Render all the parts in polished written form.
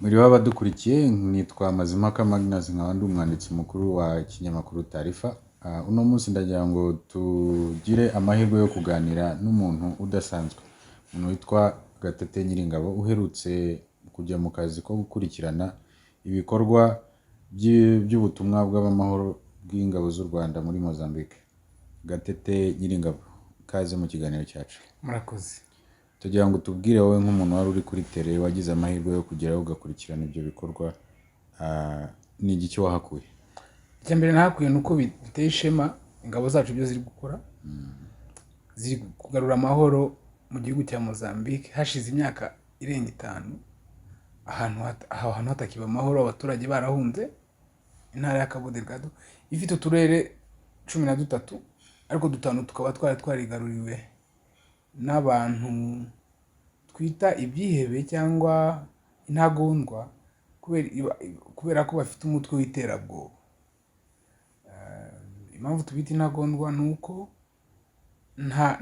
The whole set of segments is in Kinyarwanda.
Muri w'abadukurikiye nitwa Mazimhaka Magnus nkaba ndi umwanditsi mukuru wa kinyamakuru Taarifa. Uno munsi ndagira ngo tugire amahirwe yo kuganira n'umuntu udasanzwe. Umuntu witwa Gatete Nyiringabo uherutse kujya mu kazi ko gukurikirana ibikorwa by'ubutumwa bw'amahoro bw'ingabo z'u Rwanda muri Mozambique. Gatete Nyiringabo, kaze mu kiganiro cyacu. Murakoze. Tugira ngo tubwire wowe nk'umuntu wari uri kuri tele wagize amahirwe yo kugeraho ugakurikirana ibyo bikorwa, ni igiki wahakuye? Icyambere nahakuye nuko biteye ishema ingabo zacu byo ziri gukora. Ziri kugarura amahoro mu gihugu cya Mozambique hashize imyaka irenga 5. Ahantu hatakiba amahoro, abaturage barahunze. Intara ya Cabo Delgado ifite uturere 13 ariko 5 tukaba twarigaruriwe n'abantu twita ibyihebe cyangwa intagondwa kubera ko bafite umutwe w'iterabwoba. Impamvu tubita intagondwa nuko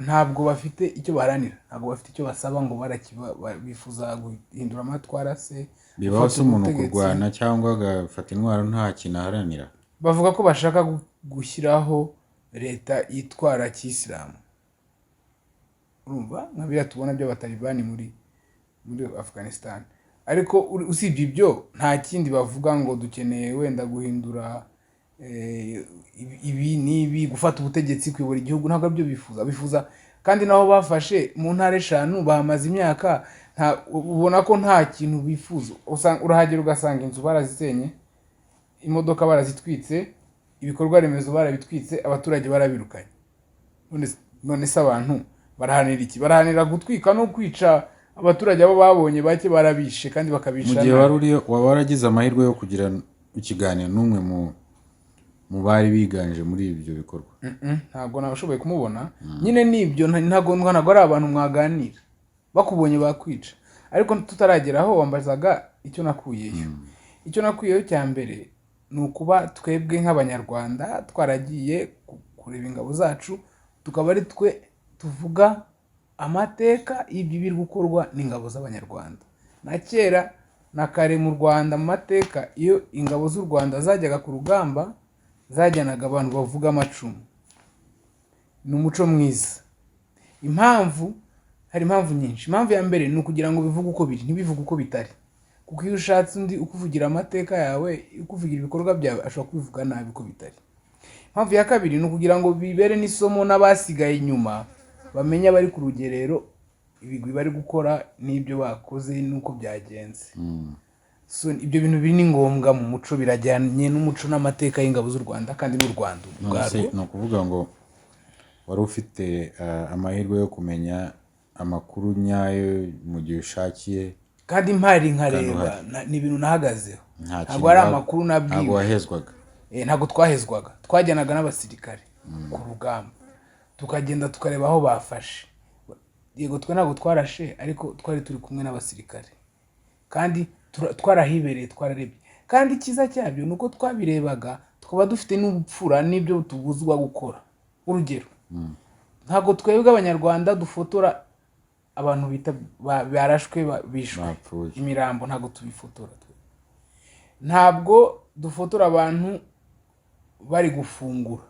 ntabwo bafite icyo baharanira, ntabwo bafite icyo basaba ngo bifuza guhindura amatwara se. Bibaho se umuntu kurwana cyangwa agafata intwaro nta kintu aharanira? Bavuga ko bashaka gushyiraho leta yitwara kiyisilamu. Urumva nka biriya tubona by'abatalibani muri Afghanistan. Ariko usibye ibyo nta kindi bavuga ngo dukeneye wenda guhindura ibi n'ibi, gufata ubutegetsi, kuyobora igihugu. Ntabwo byo bifuza kandi naho bafashe mu ntara 5 bahamaze imyaka, ubona ko nta kintu bifuza. Urahagera ugasanga inzu barazisenye, imodoka barazitwitse, ibikorwa remezo barabitwitse, abaturage barabirukanye. None se abantu barahanira iki? Barahanira gutwika no kwica abaturage abo babonye bake barabishe kandi bakabisha. Mu gihe waba waragize amahirwe yo kugira ikiganiro n'umwe mu bari biganje muri ibyo bikorwa? Ntabwo nabashoboye kumubona. Nyine nibyo ntabwo ari abantu mwaganira, bakubonye bakwica. Ariko tutarageraho wambazaga icyo nakuyeyo. Icyo nakuyeyo cya mbere ni ukuba twebwe nk'abanyarwanda twaragiye kureba ingabo zacu, tukaba ari twe tuvuga amateka y'ibyo biri gukorwa n'ingabo z'abanyarwanda. Na kera na kare mu Rwanda mu mateka, iyo ingabo z'u Rwanda zajyaga ku rugamba zajyanaga abantu bavuga amacumu. Ni umuco mwiza. Hari impamvu nyinshi. Impamvu ya mbere ni ukugira ngo bivuge uko biri, ntibivuge uko bitari. Kuko iyo ushatse undi ukuvugira amateka yawe, ukuvugira ibikorwa byawe, ashobora kubivuga nabi uko bitari. Impamvu ya kabiri ni ukugira ngo bibere n'isomo n'abasigaye inyuma, bamenye abari ku rugerero ibigwi bari gukora n'ibyo bakoze n'uko byagenze. So ibyo bintu biri ni ngombwa mu muco, birajyanye n'umuco n'amateka y'ingabo z'u Rwanda kandi n'u Rwanda ubwarwo. Ni ukuvuga ngo wari ufite amahirwe yo kumenya amakuru nyayo mu gihe ushakiye kandi mpari nkareba, ni ibintu nahagazeho. Ntabwo ari amakuru nabwiwe. Ntabwo wahezwaga? Ntabwo twahezwaga. Twajyanaga n'abasirikare ku rugamba, tukagenda tukareba aho bafashe. Yego twe ntabwo twarashe, ariko twari turi kumwe n'abasirikare kandi twarahibereye, twararebye. Kandi ikiza cyabyo ni uko twabirebaga tukaba dufite n'ubupfura n'ibyo tubuzwa gukora. Urugero, ntabwo twebwe abanyarwanda dufotora abantu bita barashwe, bishwe imirambo, ntabwo tubifotora. Ntabwo dufotora abantu bari gufungura,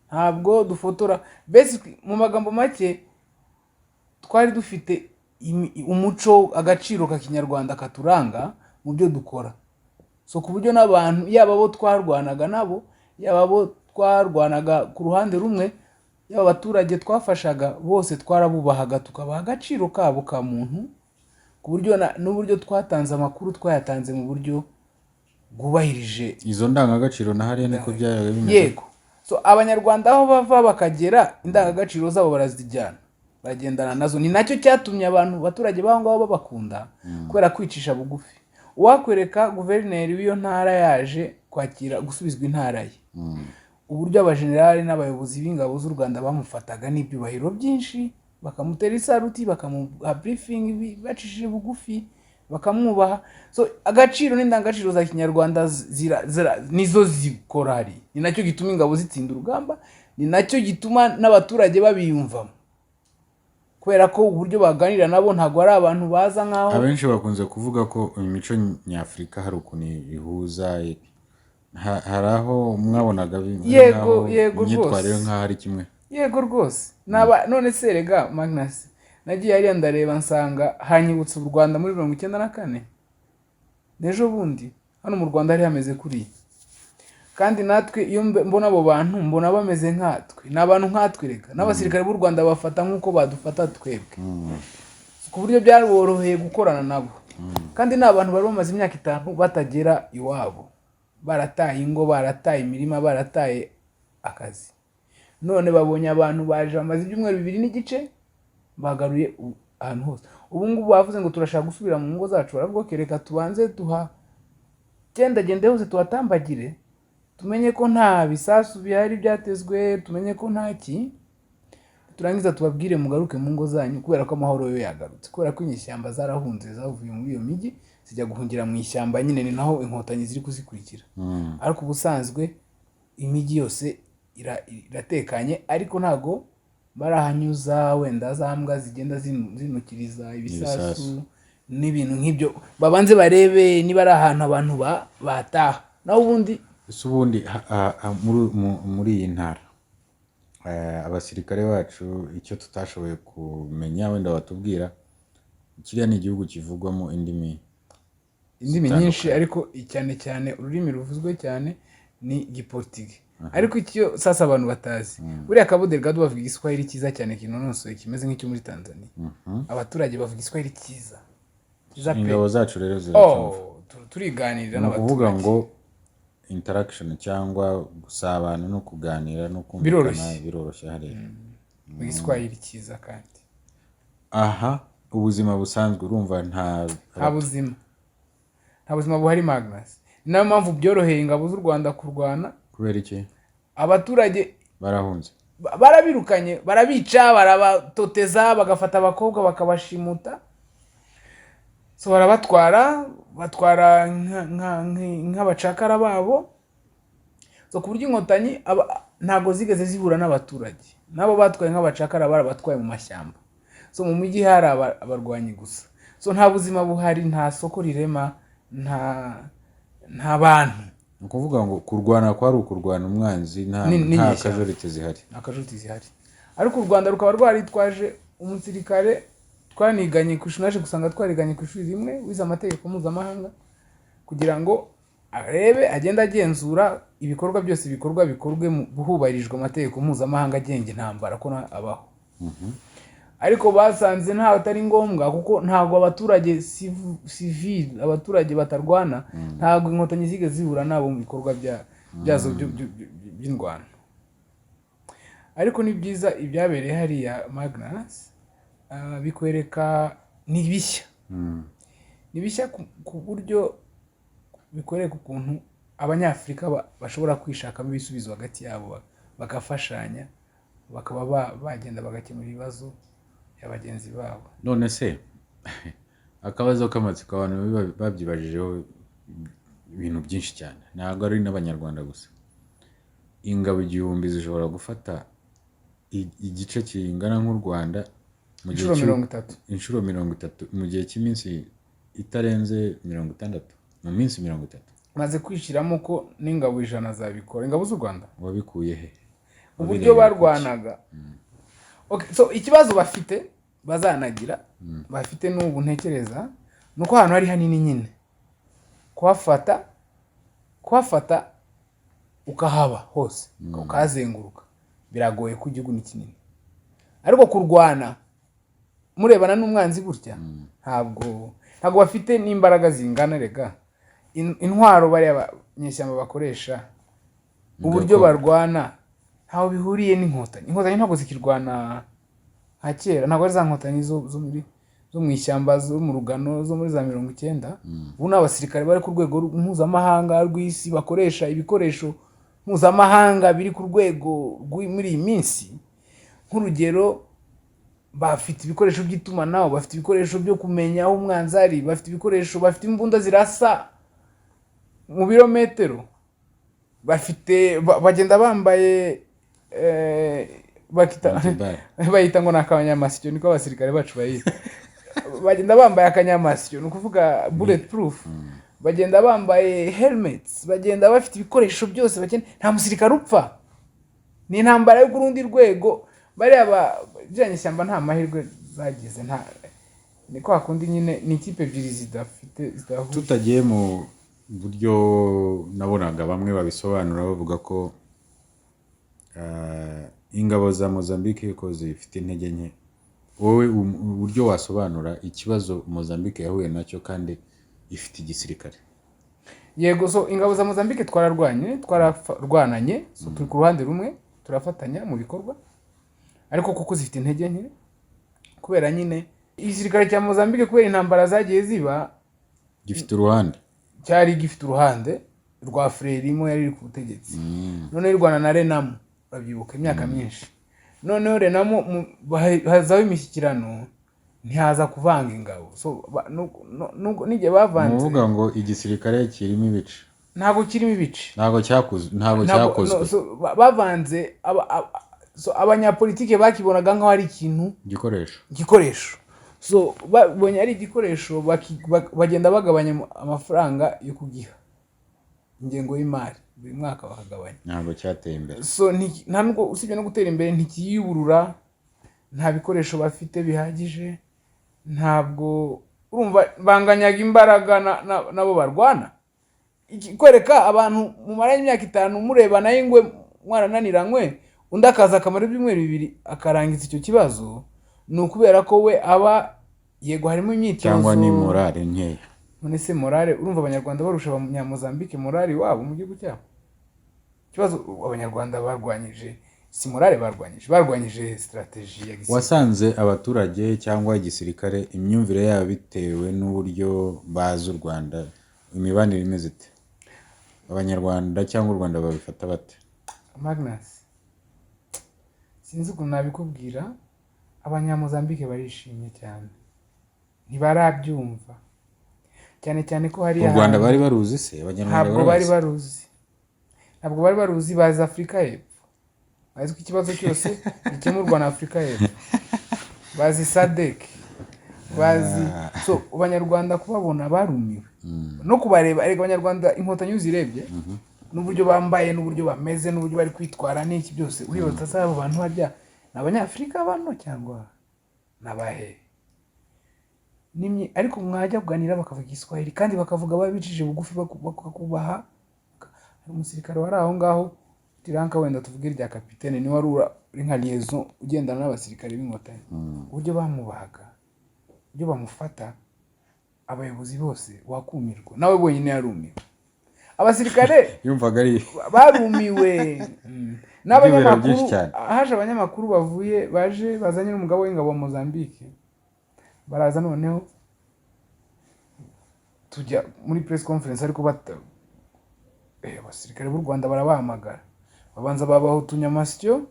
ntabwo dufotora. Basically mu magambo make twari dufite umuco, agaciro ka kinyarwanda katuranga mu byo dukora. So ku buryo n'abantu, yaba abo twarwanaga nabo, yaba abo twarwanaga ku ruhande rumwe, yaba abaturage twafashaga, bose twarabubahaga, tukabaha agaciro kabo ka muntu, ku buryo n'uburyo twatanze amakuru twayatanze mu buryo bwubahirije izo ndangagaciro. Na hariya niko byaraga bimeze. Yego. So abanyarwanda aho bava bakagera, indangagaciro zabo barazijyana, bagendana nazo. Ni nacyo cyatumye abaturage baho ngaho babakunda, kubera kwicisha bugufi. Uwakwereka guverineri w'iyo ntara yaje kwakira gusubizwa intara ye, uburyo abajenerali n'abayobozi b'ingabo z'u Rwanda bamufataga n'ibyubahiro byinshi, bakamutera isaruti, bakamuha briefing bacishije bugufi, bakamwubaha. So agaciro n'indangagaciro za kinyarwanda nizo zikora hari. Ni nacyo gituma ingabo zitsinda urugamba, ni nacyo gituma n'abaturage babiyumvamo. kubera ko uburyo baganira nabo ntabwo ari abantu baza nk'aho abenshi bakunze kuvuga ko imico nyafurika hari ukuntu ihuza hari aho mwabonaga yego imyitwarire rwose nk'aho ari kimwe. yego rwose none se rega Magnus nagiye hariya ndareba nsanga hanyibutse u Rwanda muri 1994 n'ejo bundi hano mu Rwanda hari hameze kuriya kandi natwe iyo mbona abo bantu mbona bameze nkatwe ni abantu nkatwe rega n'abasirikare b'u Rwanda bafata nk'uko badufata twebwe ku buryo byaroroheye gukorana nabo kandi ni abantu bari bamaze imyaka 5 batagera iwabo barataye ingo barataye imirima barataye akazi none babonye abantu baje bamaze ibyumweru 2 n'igice bagaruye ahantu hose ubu ngubu bavuze ngo turashaka gusubira mu ngo zacu baravuga ko reka tubanze gende hose tuhatambagire tumenye ko nta bisasu bihari byatezwe tumenye ko ntaki turangiza tubabwire mugaruke mu ngo zanyu kubera ko amahoro yo yagarutse kubera ko inyeshyamba zarahunze zavuye muri iyo migi zijya guhungira mu ishyamba nyine ni naho inkotanyi ziri kuzikurikira ariko ubusanzwe imigi yose iratekanye ariko ntago barahanyuza wenda za mbwa zigenda zinukiriza ibisasu n'ibintu nk'ibyo babanze barebe niba ari ahantu abantu bataha naho ubundi muri iyi ntara abasirikare bacu icyo tutashoboye kumenya wenda batubwira kiriya ni igihugu kivugwamo indimi nyinshi ariko cyane cyane ururimi ruvuzwe cyane ni Giportige ariko icyo sasa abantu batazi buriya Cabo Delgado bavuga igiswahili cyiza cyane kinonosoye kimeze nk'icyo muri Tanzania abaturage bavuga igiswahili cyiza ingabo zacu rero ziracyumva turiganirira n'abaturage kuvuga ngo interaction cyangwa gusabana no kuganira no kumvikana biroroshye hariya mu giswahili cyiza kandi aha ubuzima busanzwe urumva nta buzima buhari Magnus niyo mpamvu byoroheye ingabo z'u Rwanda kurwana kubera iki abaturage barahunze barabirukanye barabica barabatoteza bagafata abakobwa bakabashimuta so barabatwara nk'abacakara babo so ku buryo inkotanyi ntago zigeze zihura n'abaturage nabo batwaye nk'abacakara barabatwaye mu mashyamba so mu mujyi hari abarwanyi gusa so nta buzima buhari nta soko rirema nta bantu ni ukuvuga ngo kurwana kwari ukurwana umwanzi nta kajorite zihari ariko u Rwanda rukaba rwaritwaje umusirikare twaniganye ku ishuri naje gusanga twariganye ku ishuri rimwe wize amategeko mpuzamahanga kugira ngo arebe agenda agenzura ibikorwa byose bikorwe buhubahirijwe amategeko mpuzamahanga agenga intambara ko abaho ariko basanze ntaho atari ngombwa kuko ntago abaturage civil abaturage batarwana ntago inkotanyi zigeze zihura nabo mu bikorwa byazo by'indwano ariko ni byiza ibyabereye hariya Magnus bikwereka ni bishya ku buryo bikwereka ukuntu abanyafurika bashobora kwishakamo ibisubizo hagati yabo bagafashanya bakaba bagenda bagakemura ibibazo bya bagenzi babo none se akabazo k'amatsiko abantu babyibajijeho ibintu byinshi cyane ntabwo ari n'abanyarwanda gusa ingabo 1000 zishobora gufata igice kingana nk'u Rwanda mu gihe inshuro 30 mu gihe cy'iminsi itarenze 60 mu minsi 30 maze kwishiramo ko n'ingabo 100 zabikora ingabo z'u Rwanda wabikuye he uburyo barwanaga okay so ikibazo bafite bazanagira bafite n'ubu ntekereza nuko ahantu hari hanini nyine kuhafata ukahaba hose ukazenguruka biragoye ku gihugu ni kinini ariko kurwana murebana n'umwanzi gutya ntabwo bafite n'imbaraga zingana rega intwaro bari abanyeshyamba bakoresha uburyo barwana ntaho bihuriye n'inkotanyi ntabwo zikirwana nka kera ntabwo ari za nkotanyi zo mu ishyamba zo mu rugano zo muri za 90 ubu n'abasirikare bari ku rwego mpuzamahanga rw'isi bakoresha ibikoresho mpuzamahanga biri ku rwego muri iyi minsi nk'urugero bafite ibikoresho by'itumanaho bafite ibikoresho byo kumenya aho umwanzi ari bafite ibikoresho bafite imbunda zirasa mu birometero bagenda bambaye bayita ngo n'akanyamasyo, niko abasirikare bacu bayita. Bagenda bambaye akanyamasyo, ni ukuvuga bulletproof. Bagenda bambaye helmets, bagenda bafite ibikoresho byose bakeneye. Nta musirikare upfa. Ni intambara yo ku rundi rwego. Bariya bijyanye ishyamba nta mahirwe zagize, niko hakundi nyine ni ikipe ebyiri zidahuje. Tutagiye mu buryo nabonaga bamwe babisobanura bavuga ko ingabo za Mozambique ko zifite intege nke. Wowe uburyo wasobanura ikibazo Mozambique yahuye nacyo kandi ifite igisirikare? Yego, so ingabo za Mozambique twararwananye, so turi ku ruhande rumwe, turafatanya mu bikorwa, ariko kuko zifite intege nke kubera nyine igisirikare cya Mozambique kubera intambara zagiye ziba gifite uruhande, cyari gifite uruhande rwa Frelimo yari ku butegetsi. None Rwanda na Renamo babyibuka imyaka myinshi. Noneho Renamo hazaho imishyikirano, ntihaza kuvanga ingabo. So nige bavanze, muvuga ngo igisirikare kirimo ibice. Ntabwo kirimo ibice, ntabwo cyakozwe. So bavanze abanyapolitike bakibonaga nkaho ari ikintu gikoresho. So babonye ari igikoresho bagenda bagabanya amafaranga yo kugiha ingengo y'imari buri mwaka bakagabanya. Ntabwo cyateye imbere. So ntabwo usibye no gutera imbere ntikiyuburura, nta bikoresho bafite bihagije, ntabwo urumva banganyaga imbaraga nabo barwana. Kwereka abantu mu mara y'imyaka 5 mureba nayo ingwe mwarananiranywe, undi akaza akamara ibyumweru 2 akarangiza icyo kibazo, ni ukubera ko we aba yego harimo imyitozo cyangwa ni morale nkeya. None se morale, urumva abanyarwanda barusha abanyamozambique morale wabo mu gihugu cyabo? Ikibazo abanyarwanda barwanyije si morale, barwanyije strategy ya gisirikare. Wasanze abaturage cyangwa igisirikare imyumvire yabo bitewe n'uburyo bazi u Rwanda, imibanire imeze ite? Abanyarwanda cyangwa u Rwanda babifata bate? Magnus, sinzi ukuntu nabikubwira. Abanyamozambique barishimye cyane, ntibarabyumva cyane ko hari u Rwanda bari baruzi se. Abanyarwanda ntabwo bari baruzi. Bazi Afrika y'Epfo, bazi ko ikibazo cyose gikemurwa na Afrika y'Epfo, bazi SADC, bazi. So abanyarwanda kubabona barumiwe no kubareba. Ariko abanyarwanda inkotanyi uzirebye n'uburyo bambaye, n'uburyo bameze, n'uburyo bari kwitwara n'iki byose, uribaza saba abantu barya n'abanyafrika bano cyangwa nabahe nimye. Ariko mwajya kuganira bakavuga Igiswahili kandi bakavuga babicije bugufi, bakakubaha. Hari umusirikare wari aho ngaho tiranka, wenda tuvuge rya kapitene, ni wari uri nka liaison ugendana n'abasirikare b'inkotanyi. Uburyo bamubahaga, uburyo bamufata, abayobozi bose wakumirwa, nawe bonyine yarumiwe. Abasirikare yumvaga ari barumiwe. N'abanyamakuru, haje abanyamakuru bazanye n'umugabo w'ingabo wa Mozambique, baraza noneho tujya muri press conference, ariko abasirikare b'u Rwanda barabahamagara, babanza babaho utunyamasyo,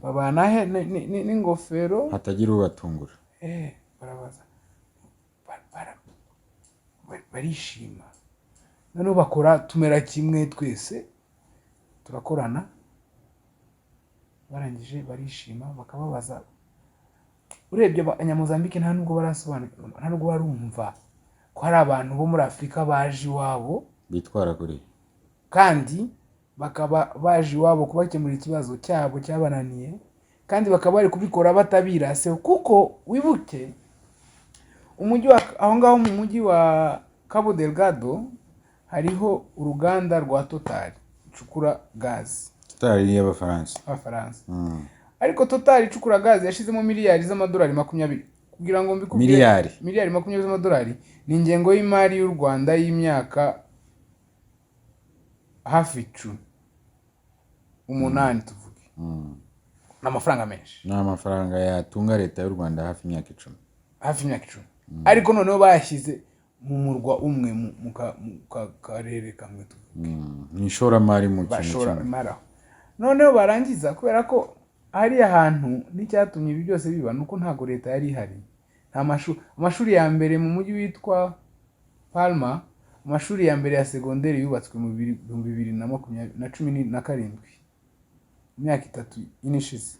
babana n'ingofero hatagira ubatungura. Barabaza, barishima. Noneho bakora tumera kimwe, twese turakorana. Barangije barishima, bakababaza. Urebye abanyamozambique nta nubwo barasobanukirwa, nta nubwo barumva ko hari abantu bo muri Afrika baje iwabo bitwara kuri, kandi bakaba baje iwabo kubakemura ikibazo cyabo cyabananiye, kandi bakaba bari kubikora batabirase. Kuko wibuke umujyi aho ngaho mu mujyi wa Cabo Delgado hariho uruganda rwa Total icukura gazi. Total ni y'Abafaransa. Ariko Total icukura gazi yashizemo miliyari z'amadolari 20, kugira ngo mbikubwire. Miliyari 20 z'amadolari ni ingengo y'imari y'u Rwanda y'imyaka hafi 8 tuvuge. N'amafaranga menshi. N'amafaranga yatunga leta y'u Rwanda hafi imyaka 10. Ariko noneho bayashyize mu murwa umwe mu karere kamwe tuvuge. N'ishoramari mu kintu kimwe. Noneho barangiza, kubera ko hari ahantu n'icyatumye ibi byose biba nuko ntago leta yari ihari. Nta amashuri ya mbere mu mujyi witwa Palma, amashuri ya mbere ya segonderi yubatswe mu 2017, imyaka 3 inishize.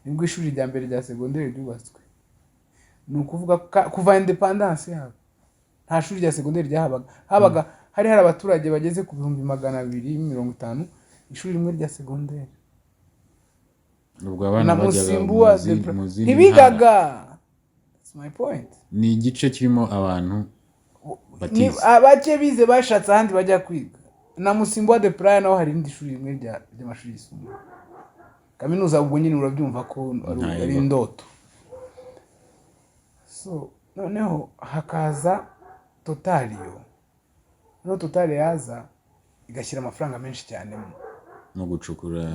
nibwo ishuri rya mbere rya segonderi ryubatswe. Ni ukuvuga kuva independence yabo nta shuri rya segonderi habaga hari abaturage bageze ku 250 ishuri rimwe rya segonderi. Ubwo abana bajyaga mu zindi ntibigaga. That's my point. Ni igice kirimo abantu batize. Abake bize bashatse ahandi bajya kwiga. Na Musimbuwa de Praia naho hari indi shuri rimwe ry'amashuri yisumbuye. Kaminuza ubwo nyine urabyumva ko ari indoto. So noneho hakaza Totalio. No Total yaza igashyira amafaranga menshi cyane no gucukura.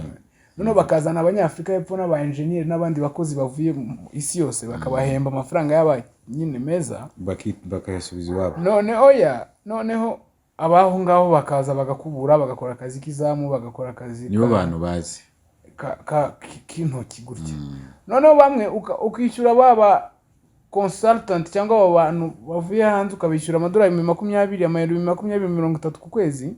Noneho bakazana abanyafrika y'epfo n'aba engineer n'abandi bakozi bavuye isi yose bakabahemba amafaranga y'aba nyine meza bakayasubiza iwabo. Noneho abaho ngaho bakaza bagakubura bagakora akazi k'izamu bagakora akazi nibo bantu bazi k'intoki gutya. Noneho bamwe ukishyura baba consultant cyangwa abo bantu bavuye hanze ukabishyura amadolari 20, amayero 20-30 ku kwezi.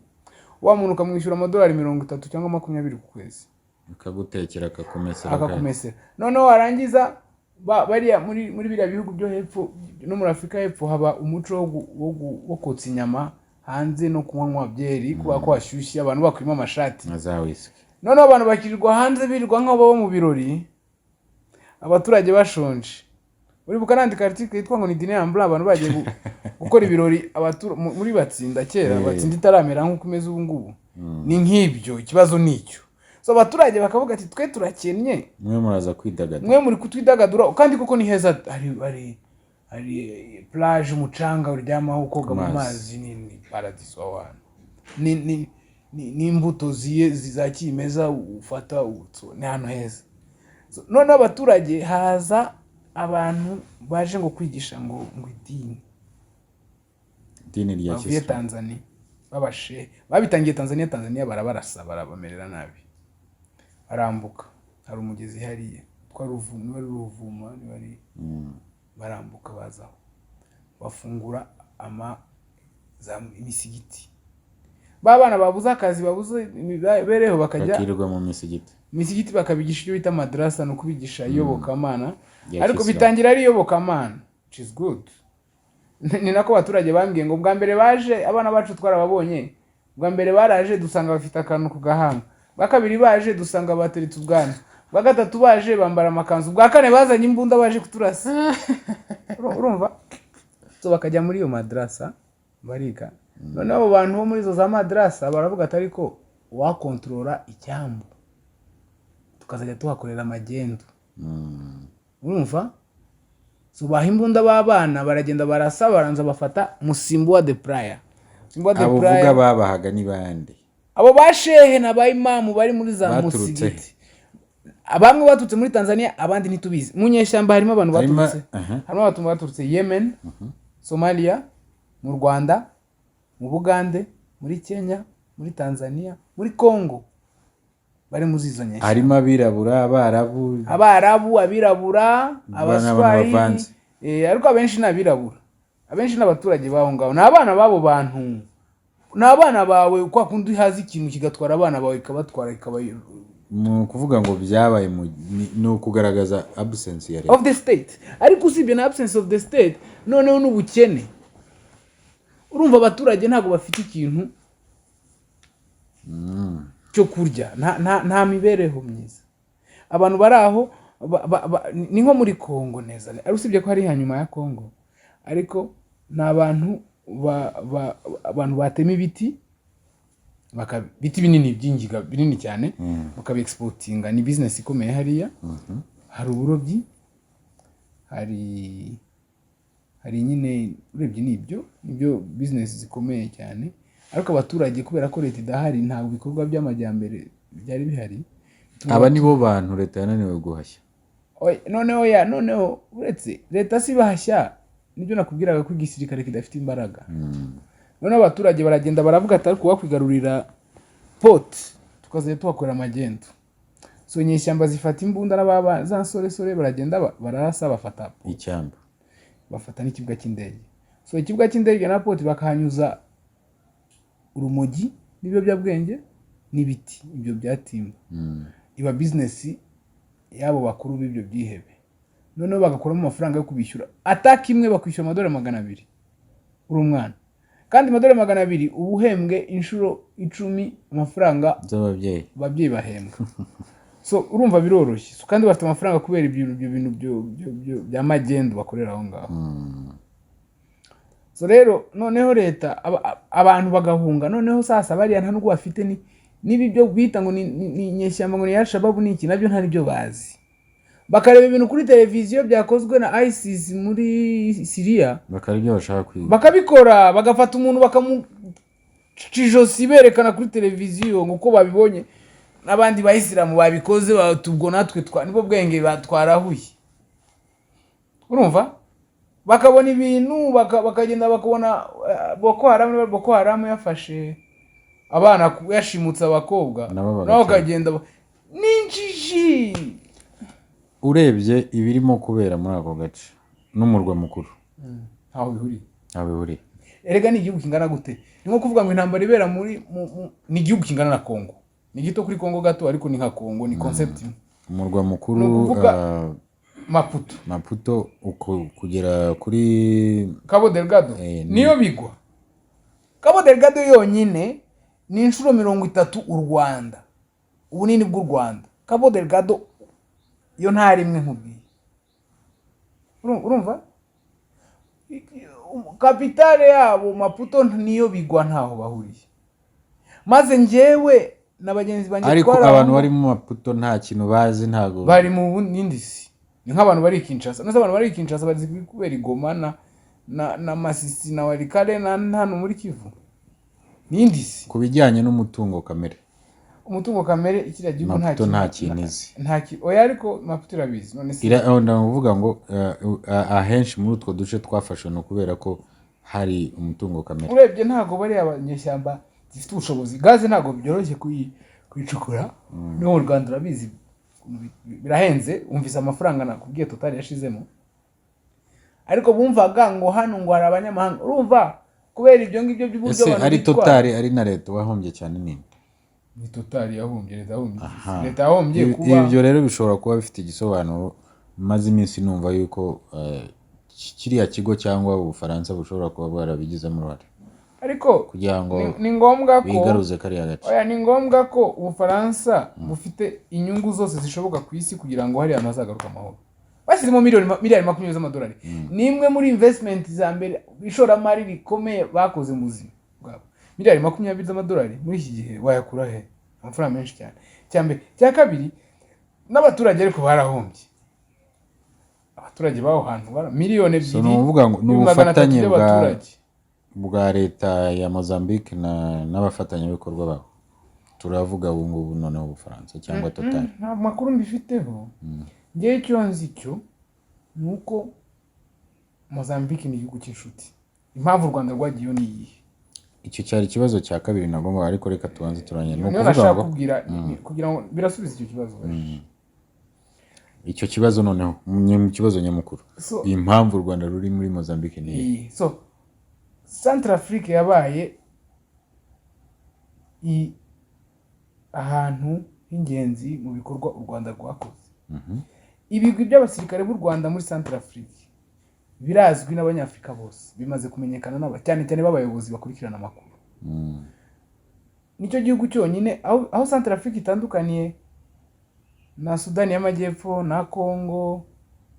Wa muntu ukamwishyura amadolari 30 cyangwa 20 ku kwezi. Akagutekera akakumesera. Noneho warangiza bariya muri biriya bihugu byo hepfo no muri Afrika hepfo haba umuco wo kotsa inyama hanze no kunywa byeri kuba ko hashyushye abantu bakwima amashati za whisky. Noneho abantu bakirirwa hanze birirwa nk'abo bo mu birori abaturage bashonje. Uri bukanandika article yitwa ngo ni dîner en blanc abantu bagiye gukora ibirori muri batsinda kera batsinda itaramera nk'uko imeze ubu ngubu. Ni nk'ibyo ikibazo nicyo. So abaturage bakavuga ati twe turakennye mwe muraza kwidagadura mwe muri kutwidagadura kandi koko ni heza hari plage umucanga uryamaho koga mu mazi ni paradise wawana ni imbuto zizakimeza ufata utso ni hano heza. So none abaturage haza abantu baje ngo kwigisha ngo idini rya Kisilamu Tanzania babashe babitangiye Tanzania barabarasa barabamerera nabi barambuka. Hari umugezi hariye twa ruvuma ni bari barambuka bazaho bafungura imisigiti. Babana babuza akazi babuze bereho bakajya bakirirwa mu misigiti bakabigisha ibyo bita madrasa no kubigisha iyobokamana ariko bitangira ari iyobokamana which is good. Ni nako abaturage bambwiye ngo bwa mbere baje abana bacu twarababonye bwa mbere baraje dusanga bafite akantu ku gahanga. Bakabiri baje dusanga bateretse ubwana. Bagatatu baje bambara amakanzu. Bwa kane bazanye imbunda baje kuturasa. Urumva? So bakajya muri iyo madrasa bariga. Noneho abo bantu bo muri zo za madrasa baravuga ati ariko wakontrola icyambu tukazajya tuhakorera amagendo. Urumva? So bahimbunda babana baragenda barasa baranza bafata Musimbuwa de Praia. Musimbuwa de Praia avuga babahaga ni bande. Abo bashehe na bayimamu bari muri za musigiti. Abamwe batutse muri Tanzania abandi ntitubizi. Mu nyeshyamba harimo abantu batutse. Harimo abantu batutse Yemen, Somalia, mu Rwanda, mu Bugande, muri Kenya, muri Tanzania, muri Congo. Bari muri izo nyeshyamba. Harimo abirabura, abirabura, abaswahili. Ariko abenshi n'abirabura. Abenshi n'abaturage baho ngaho. N'abana babo bantu. N'abana bawe kwa kundi hazi ikintu kigatwara abana bawe ikabatwara mu kuvuga ngo byabaye no kugaragaza absence ya of the state. Ariko usibye na absence of the state noneho n'ubukene. Urumva abaturage ntago bafite ikintu cyo kurya nta mibereho myiza. Abantu baraho ni nko muri Kongo neza. Ari usibye ko hari hanyuma ya Kongo ariko n'abantu abantu batema ibiti biti binini byingiga binini cyane bakabi exportinga. Ni business ikomeye hariya. Hari uburobyi hari nyine urebye nibyo business zikomeye cyane ariko abaturage kubera ko leta idahari nta bikorwa by'amajyambere byari bihari. Aba nibo bantu leta yananiwe guhashya. Noneho uretse leta si bahashya nibyo nakubwiraga ko igisirikare kidafite imbaraga. Noneho abaturage baragenda baravuga ati ariko wakwigarurira port tukazajya tuhakorera amagendo. So nyeshyamba zifata imbunda n'ababa za sore baragenda bararasa bafata icyamba bafata n'ikibuga cy'indege. So ikibuga cy'indege na port bakahanyuza urumogi n'ibyo byabwenge n'ibiti ibyo byatimba. Iba business y'abo bakuru b'ibyo byihebe, noneho bagakuramo amafaranga yo kubishyura, ataka imwe bakwishyura $200 uri umwana, kandi $200 uba uhembwe inshuro 10 amafaranga z'ababyeyi bahembwa. So urumva biroroshye, so kandi bafite amafaranga kubera ibyo bintu bya magendu bakorera aho ngaho. So rero noneho leta abantu bagahunga, noneho sasa bariya nta nubwo bafite nibi byo bita ngo ni nyeshyamba ngo ni Al-Shabaab n'iki, nabyo ntari byo bazi. Bakareba ibintu kuri televiziyo byakozwe na ISIS muri Syria, bakaribyo bashaka kwiga, bakabikora, bagafata umuntu bakamucijosi berekana kuri televiziyo ngo uko babibonye n'abandi bayisilamu babikoze, batubwo natwe nibo bwenge batwarahuye. Urumva bakabona ibintu bakagenda bakabona Boko Haram yafashe abana yashimutse abakobwa, nabo bakagenda n'injiji. Urebye ibirimo kubera muri ako gace n'umurwa mukuru ntaho bihuriye. Erega ni igihugu kingana gute? Ni nko kuvuga ngo intambara ibera ni igihugu kingana na Kongo. Ni gito kuri Kongo gato, ariko ni nka Kongo, ni concept. Umurwa mukuru Maputo kugera kuri Cabo Delgado niyo bigwa. Cabo Delgado yonyine ni inshuro 30 u Rwanda, ubunini bw'u Rwanda. Cabo Delgado yo nta rimwe nkubwiye. Urumva kapitale yabo Maputo niyo bigwa, ntaho bahuriye. Maze njyewe n'abagenzi banjye ariko abantu bari mu Maputo nta kintu bazi, ntago bari mu ndisi. Ni nk'abantu bari Kinshasa, n'abantu bari Kinshasa bazi kubera Goma na Masisi na Walikale na hano muri Kivu. Ni indisi kubijyanye n'umutungo kamere. Umutungo kamere ikira gihugu nta kintu oya, ariko Maputo irabizi. None se ndavuga ngo ahenshi muri utwo duce twafashwe no kubera ko hari umutungo kamere. Urebye ntago bari abanyeshyamba zifite ubushobozi. Gaze ntago byoroshye kwicukura, no mu Rwanda urabizi birahenze. Umvise amafaranga nakubwiye Total yashizemo, ariko bumvaga ngo hano ngo hari abanyamahanga. Urumva kubera ibyo ngibyo by'uburyo abantu ari Total ari na leta wahombye cyane nini? Ni Total yahombye, leta yahombye kuba. Ibyo rero bishobora kuba bifite igisobanuro. Maze iminsi numva yuko kiriya kigo cyangwa Ubufaransa bushobora kuba barabigizemo uruhare, ariko kugira ngo ni ngombwa ko bigaruze kariya gace. Oya, ni ngombwa ko Ubufaransa bufite inyungu zose zishoboka ku isi kugira ngo hari amazagaruka amahoro. Bashyizemo miliyari 20 z'amadolari. Ni imwe muri investment za mbere ishoramari rikomeye bakoze mu buzima bwabo. Miliyari 20 z'amadolari muri iki gihe wayakura he? Amafaranga menshi cyane. Cyambe cya kabiri, n'abaturage ariko barahombye. Abaturage baho hantu miliyoni 2. No uvuga ngo n'ubufatanye bwa leta ya Mozambique n'abafatanyabikorwa babo. Turavuga ubu ngubu noneho Ubufaransa cyangwa Total. Nta makuru mbifiteho. Ngiye icyo nzi cyo nuko Mozambique ni igihugu cy'inshuti. Impamvu u Rwanda rwagiye ni iyihe? Icyo cyari ikibazo cya kabiri nagomba, ariko reka tubanze turanye no kuvuga ngo kugira ngo birasubiza icyo kibazo. Icyo kibazo noneho mu kibazo nyamukuru, impamvu u Rwanda ruri muri Mozambique ni iyihe? So Centrafrique yabaye ahantu h'ingenzi mu bikorwa u Rwanda rwakoze. Ibigwi by'abasirikare b'u Rwanda muri Centrafrique birazwi n'abanyafrika bose, bimaze kumenyekana cyane cyane b'abayobozi bakurikirana amakuru. Nicyo gihugu cyonyine aho Centrafrique itandukaniye na Sudani y'Amajyepfo na Congo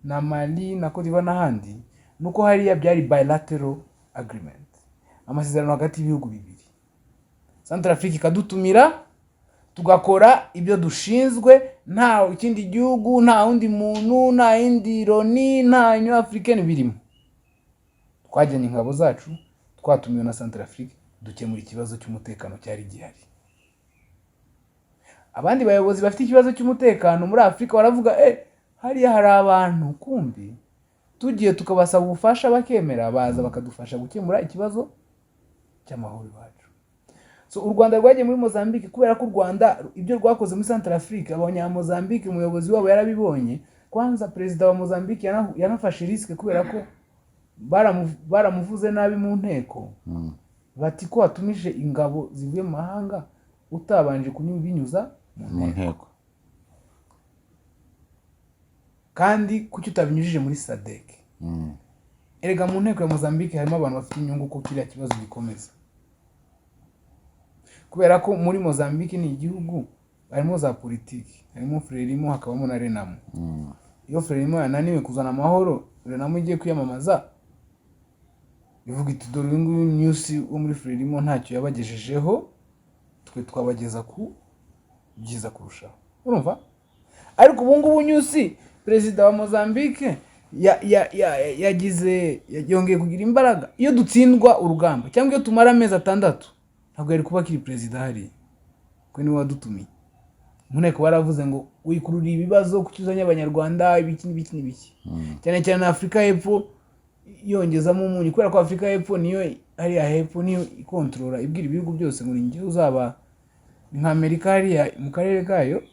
na Mali na Cote d'Ivoire n'ahandi, nuko hariya byari bilateral agreement, amasezerano hagati y'ibihugu bibiri. Centrafrique ikadutumira tugakora ibyo dushinzwe, nta ikindi gihugu, nta undi muntu, nta indi loni, nta Union Africaine birimo. Twajyanye ingabo zacu, twatumiwe na Centrafrique dukemura ikibazo cy'umutekano cyari gihari. Abandi bayobozi bafite ikibazo cy'umutekano muri Afrika baravuga hariya hari abantu, kumbi tugiye tukabasaba ubufasha bakemera, baza bakadufasha gukemura ikibazo cy'amahoro iwacu. So u Rwanda rwagiye muri Mozambique kubera ko u Rwanda ibyo rwakoze muri Centrafrique, abanya-Mozambique umuyobozi wabo yarabibonye. Kwanza perezida wa Mozambique yanafashe risk kubera ko baramuvuze nabi mu nteko. Bati ko watumije ingabo zivuye mu mahanga utabanje kunyubinyuza mu nteko. kandi kuki utabinyujije muri SADC? Erega mu nteko ya Mozambique harimo abantu bafite inyungu ko kiriya kibazo gikomeza, kubera ko muri Mozambique ni igihugu harimo za politiki, harimo Frelimo hakabamo na Renamo. Iyo Frelimo yananiwe kuzana amahoro, Renamo igiye kwiyamamaza ivuga iti dore nguyu news wo muri Frelimo ntacyo yabagejejeho, twe twabageza ku byiza kurushaho. Urumva? Ariko ubu ngubu news perezida wa Mozambique yongeye kugira imbaraga. Iyo dutsindwa urugamba cyangwa iyo tumara amezi 6 ntabwo yari kuba kiri perezida hari, ko ni wadutumiye. Muneko baravuze ngo wikurura ibibazo kucyuzanya abanyarwanda ibiki. Cyane cyane Afrika y'Epfo yongezamo umunyu, kubera ko Afrika y'Epfo niyo ari hepfo, niyo ikontrola ibwira ibihugu byose ngo ninjye uzaba nka Amerika hariya mu karere kayo,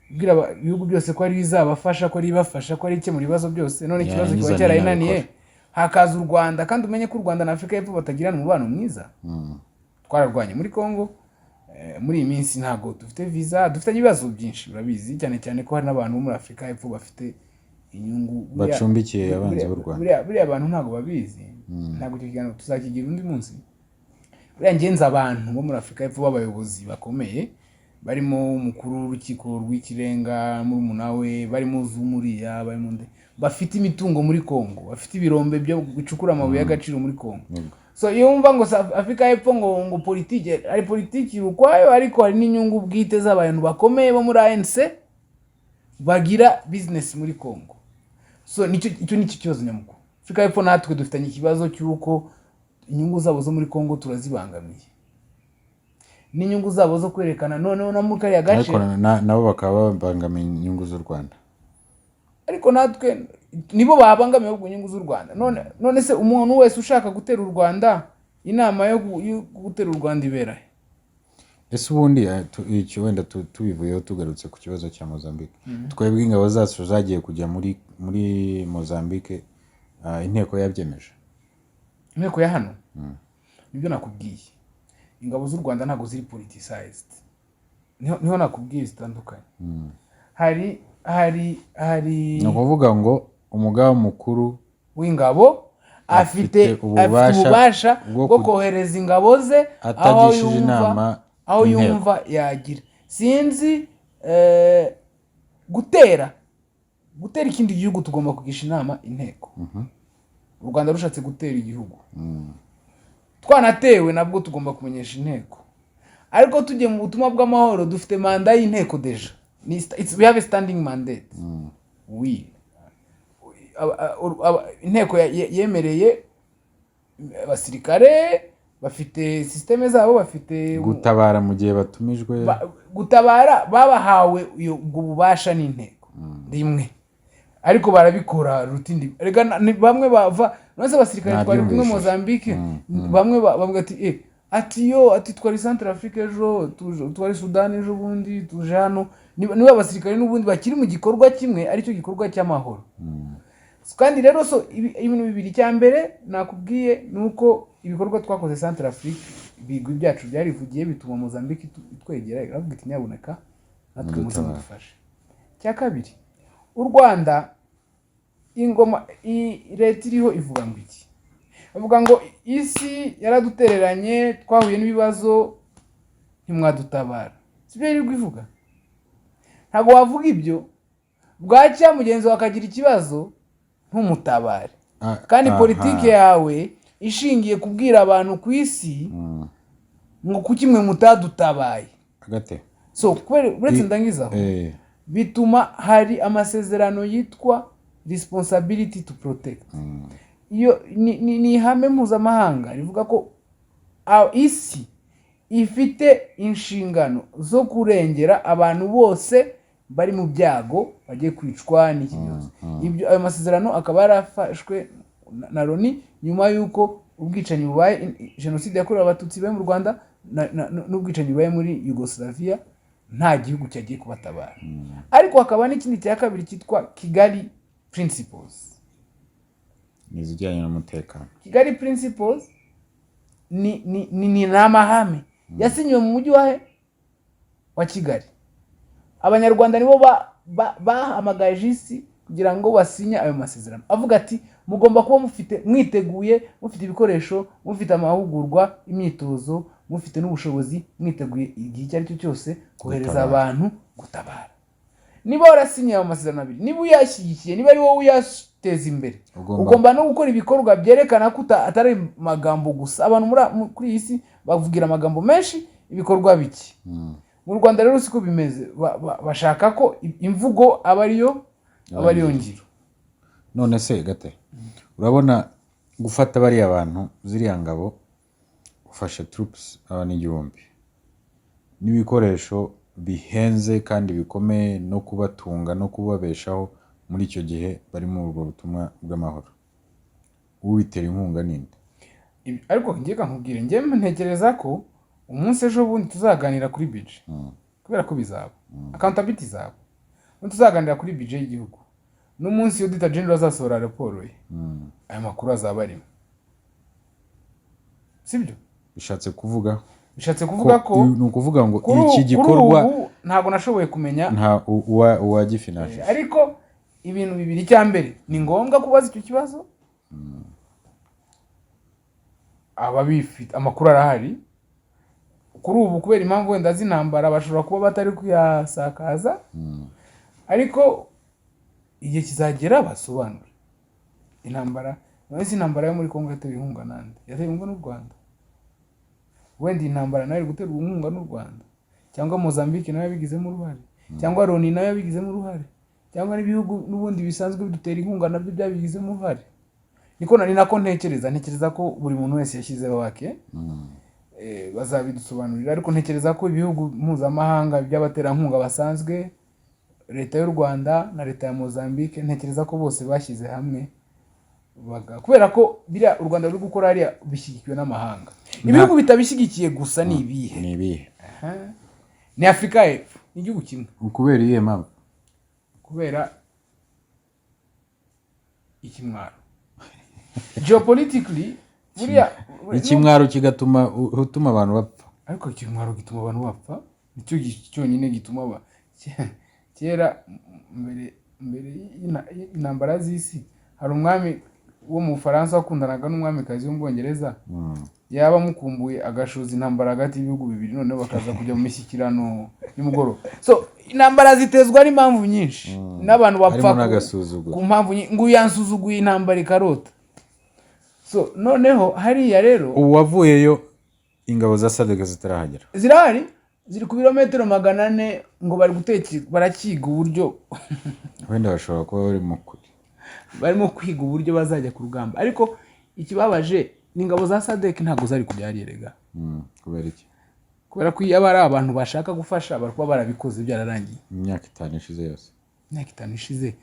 ibwira ibihugu byose ko ari bizabafasha, ko ari bafasha, ko ari ikemura ibibazo byose. None ikibazo kiba cyarayinaniye, hakaza u Rwanda, kandi umenye ko u Rwanda na Afrika y'Epfo batagirana umubano mwiza. Twararwanye muri Congo, muri iyi minsi ntabwo dufite visa, dufite ibibazo byinshi urabizi, cyane cyane ko hari n'abantu bo muri Afrika y'Epfo bafite inyungu bacumbikiye abanzi b'u Rwanda. Buriya abantu ntabwo babizi, ntabwo icyo kiganiro tuzakigira undi munsi. Buriya ngenza abantu bo muri Afrika y'Epfo b'abayobozi bakomeye, barimo umukuru w'urukiko rw'ikirenga murumuna we, barimo Zumuriya, barimo bafite imitungo muri Congo, bafite ibirombe byo bicukura amabuye y'agaciro muri Congo. So iyo umva ngo Afrika y'Epfo ngo politiki, ari politiki ukwayo, ariko hari n'inyungu bwite z'abantu bakomeye bo muri ANC bagira business muri Congo. So icyo ni kibazo nyamukuru. Afrika y'Epfo natwe dufitanye ikibazo cy'uko inyungu zabo zo muri Congo turazibangamiye, n'inyungu zabo zo kwerekana noneho na muri kariya gace, ariko nabo bakaba babangamiye inyungu z'u Rwanda. Ariko natwe nibo babangamiye ubwo inyungu z'u Rwanda. None se umuntu wese ushaka gutera u Rwanda, inama yo gutera u Rwanda ibera he? Ese ubundi icyo wenda tubivuyeho tugarutse ku kibazo cya Mozambique. Twebwe ingabo zacu zagiye kujya muri Mozambique, inteko yabyemeje. Inteko ya hano nibyo nakubwiye, ingabo z'u Rwanda ntabwo ziri politicized, niho nakubwiye zitandukanye. Hari no kuvuga ngo umugaba mukuru w'ingabo afite ububasha bwo kohereza ingabo ze atagishije inama, aho yumva yagira. Sinzi gutera ikindi gihugu tugomba kugisha inama inteko. U Rwanda rushatse gutera igihugu, twanatewe nabwo tugomba kumenyesha inteko. Ariko tujye mu butumwa bw'amahoro dufite manda y'inteko deja, we have a standing mandate. Inteko yemereye abasirikare, bafite systeme zabo, bafite gutabara mu gihe batumijwe, gutabara babahawe ubwo bubasha n'inteko rimwe, ariko barabikora rutindi. Rega bamwe bava nose abasirikare twari kumwe Mozambique, bamwe bavuga ati twari Central Africa ejo, twari Sudan ejo, bundi tuje hano. Niba abasirikare n'ubundi bakiri mu gikorwa kimwe, ari cyo gikorwa cy'amahoro. Kandi rero ibintu bibiri, cya mbere nakubwiye nuko ibikorwa twakoze Central Africa, ibigwi byacu byarivugiye bituma Mozambique twegera, iravuga iti nyabuneka natwe muzamufashe. Cya kabiri, u Rwanda ingoma leta iriho ivuga ngo iki? Bavuga ngo isi yaradutereranye, twahuye n'ibibazo ntimwadutabara. Sibyo yirirwa ivuga? Ntabwo wavuga ibyo bwacya mugenzi wakagira ikibazo ntumutabare. Kandi politike yawe ishingiye kubwira abantu ku isi ngo kuki mwe mutadutabaye. So uretse ndangizaho, bituma hari amasezerano yitwa responsibility to protect. Iyo ni ihame mpuzamahanga rivuga ko isi ifite inshingano zo kurengera abantu bose bari mu byago bagiye kwicwa n'iki byose. Ibyo ayo masezerano akaba yarafashwe na Loni nyuma yuko ubwicanyi bubaye, jenoside yakorewe abatutsi be mu Rwanda n'ubwicanyi bubaye muri Yugoslavia, nta gihugu cyagiye kubatabara. Ariko hakaba n'ikindi cya kabiri cyitwa Kigali Principles, nizijyanye n'umutekano. Kigali Principles ni amahame yasinyiwe mu mujyi wa Kigali. Abanyarwanda nibo bahamagaje isi kugira ngo basinye ayo masezerano avuga ati mugomba kuba mwiteguye, mufite ibikoresho, mufite amahugurwa, imyitozo, mufite n'ubushobozi, mwiteguye igihe icyo ari cyo cyose kohereza abantu gutabara. Niba warasinye ayo masezerano abiri, niba uyashyigikiye, niba ari wowe uyateza imbere, ugomba no gukora ibikorwa byerekana ko atari magambo gusa. Abantu kuri iyi si bavugira amagambo menshi, ibikorwa bike. Mu Rwanda rero siko bimeze, bashaka ko imvugo aba ariyo ngiro. None se gate, urabona gufata bariya abantu ziriya ngabo, ufashe troops abantu 1000 n'ibikoresho bihenze kandi bikomeye no kubatunga no kubabeshaho muri icyo gihe bari mu urwo butumwa bw'amahoro, ubitera inkunga ninde? Ariko ngiye kankubwire, ngiye ntekereza ko umunsi ejo bundi tuzaganira kuri budget, kubera ko bizaba accountability zabo, tuzaganira kuri budget y'igihugu n'umunsi Auditor General azasohora raporo ye, aya makuru azaba arimo. Sibyo bishatse kuvuga ko ni ukuvuga ngo iki gikorwa ntabwo nashoboye kumenya nta uwagifinaje, ariko ibintu bibiri. Cya mbere ni ngombwa kubaza icyo kibazo, ababifite amakuru arahari kuri ubu, kubera impamvu wenda z'intambara bashobora kuba batari kuyasakaza, ariko igihe kizagera basobanura intambara. None intambara yo muri Kongo yatewe inkunga nande? Yatewe inkunga n'u Rwanda. Wenda intambara nayo guterwa inkunga n'u Rwanda, cyangwa Mozambique nayo yabigizemo uruhare, cyangwa Loni nayo yabigizemo uruhare, cyangwa n'ibihugu n'ubundi bisanzwe bidutera inkunga nabyo byabigizemo uruhare. Ni nako ntekereza ko buri muntu wese yashyizeho wake, bazabidusobanurira. Ariko ntekereza ko ibihugu mpuzamahanga by'abaterankunga basanzwe, leta y'u Rwanda na leta ya Mozambique, ntekereza ko bose bashyize hamwe, kubera ko biriya u Rwanda ruri gukora hariya bishyigikiwe n'amahanga. Ibihugu bitabishyigikiye gusa ni ibihe? Ni Afurika y'Epfo, ni igihugu kimwe. Kubera iyihe mpamvu? Kubera ikimwaro. Geopolitically buriya ikimwaro kigatuma abantu bapfa. Ariko ikimwaro gituma abantu bapfa, nicyo cyonyine gituma kera mbere y'intambara z'isi hari umwami wo mu Faransa wakundanaga n'umwamikazi wo mu Bwongereza, yaba mukumbuye agashoza intambara hagati y'ibihugu bibiri, noneho bakaza kujya mu mishyikirano y'umugoroba. So intambara zitezwa n'impamvu nyinshi, n'abantu bapfa ku mpamvu nyinshi, ngo yansuzuguye intambara ikarota. So noneho hariya rero uwavuyeyo ingabo za SADC zitarahagera, zirahari, ziri ku birometero 400, ngo barakiga uburyo wenda bashobora kuba barimo kwiga uburyo bazajya ku rugamba. Ariko ikibabaje ni ingabo za SADC ntabwo zari kujya hariya. Kubera iki? Kubera ko iyo ari abantu bashaka gufasha barikuba barabikoze byararangiye. Imyaka 5 ishize yose. Imyaka 5 ishize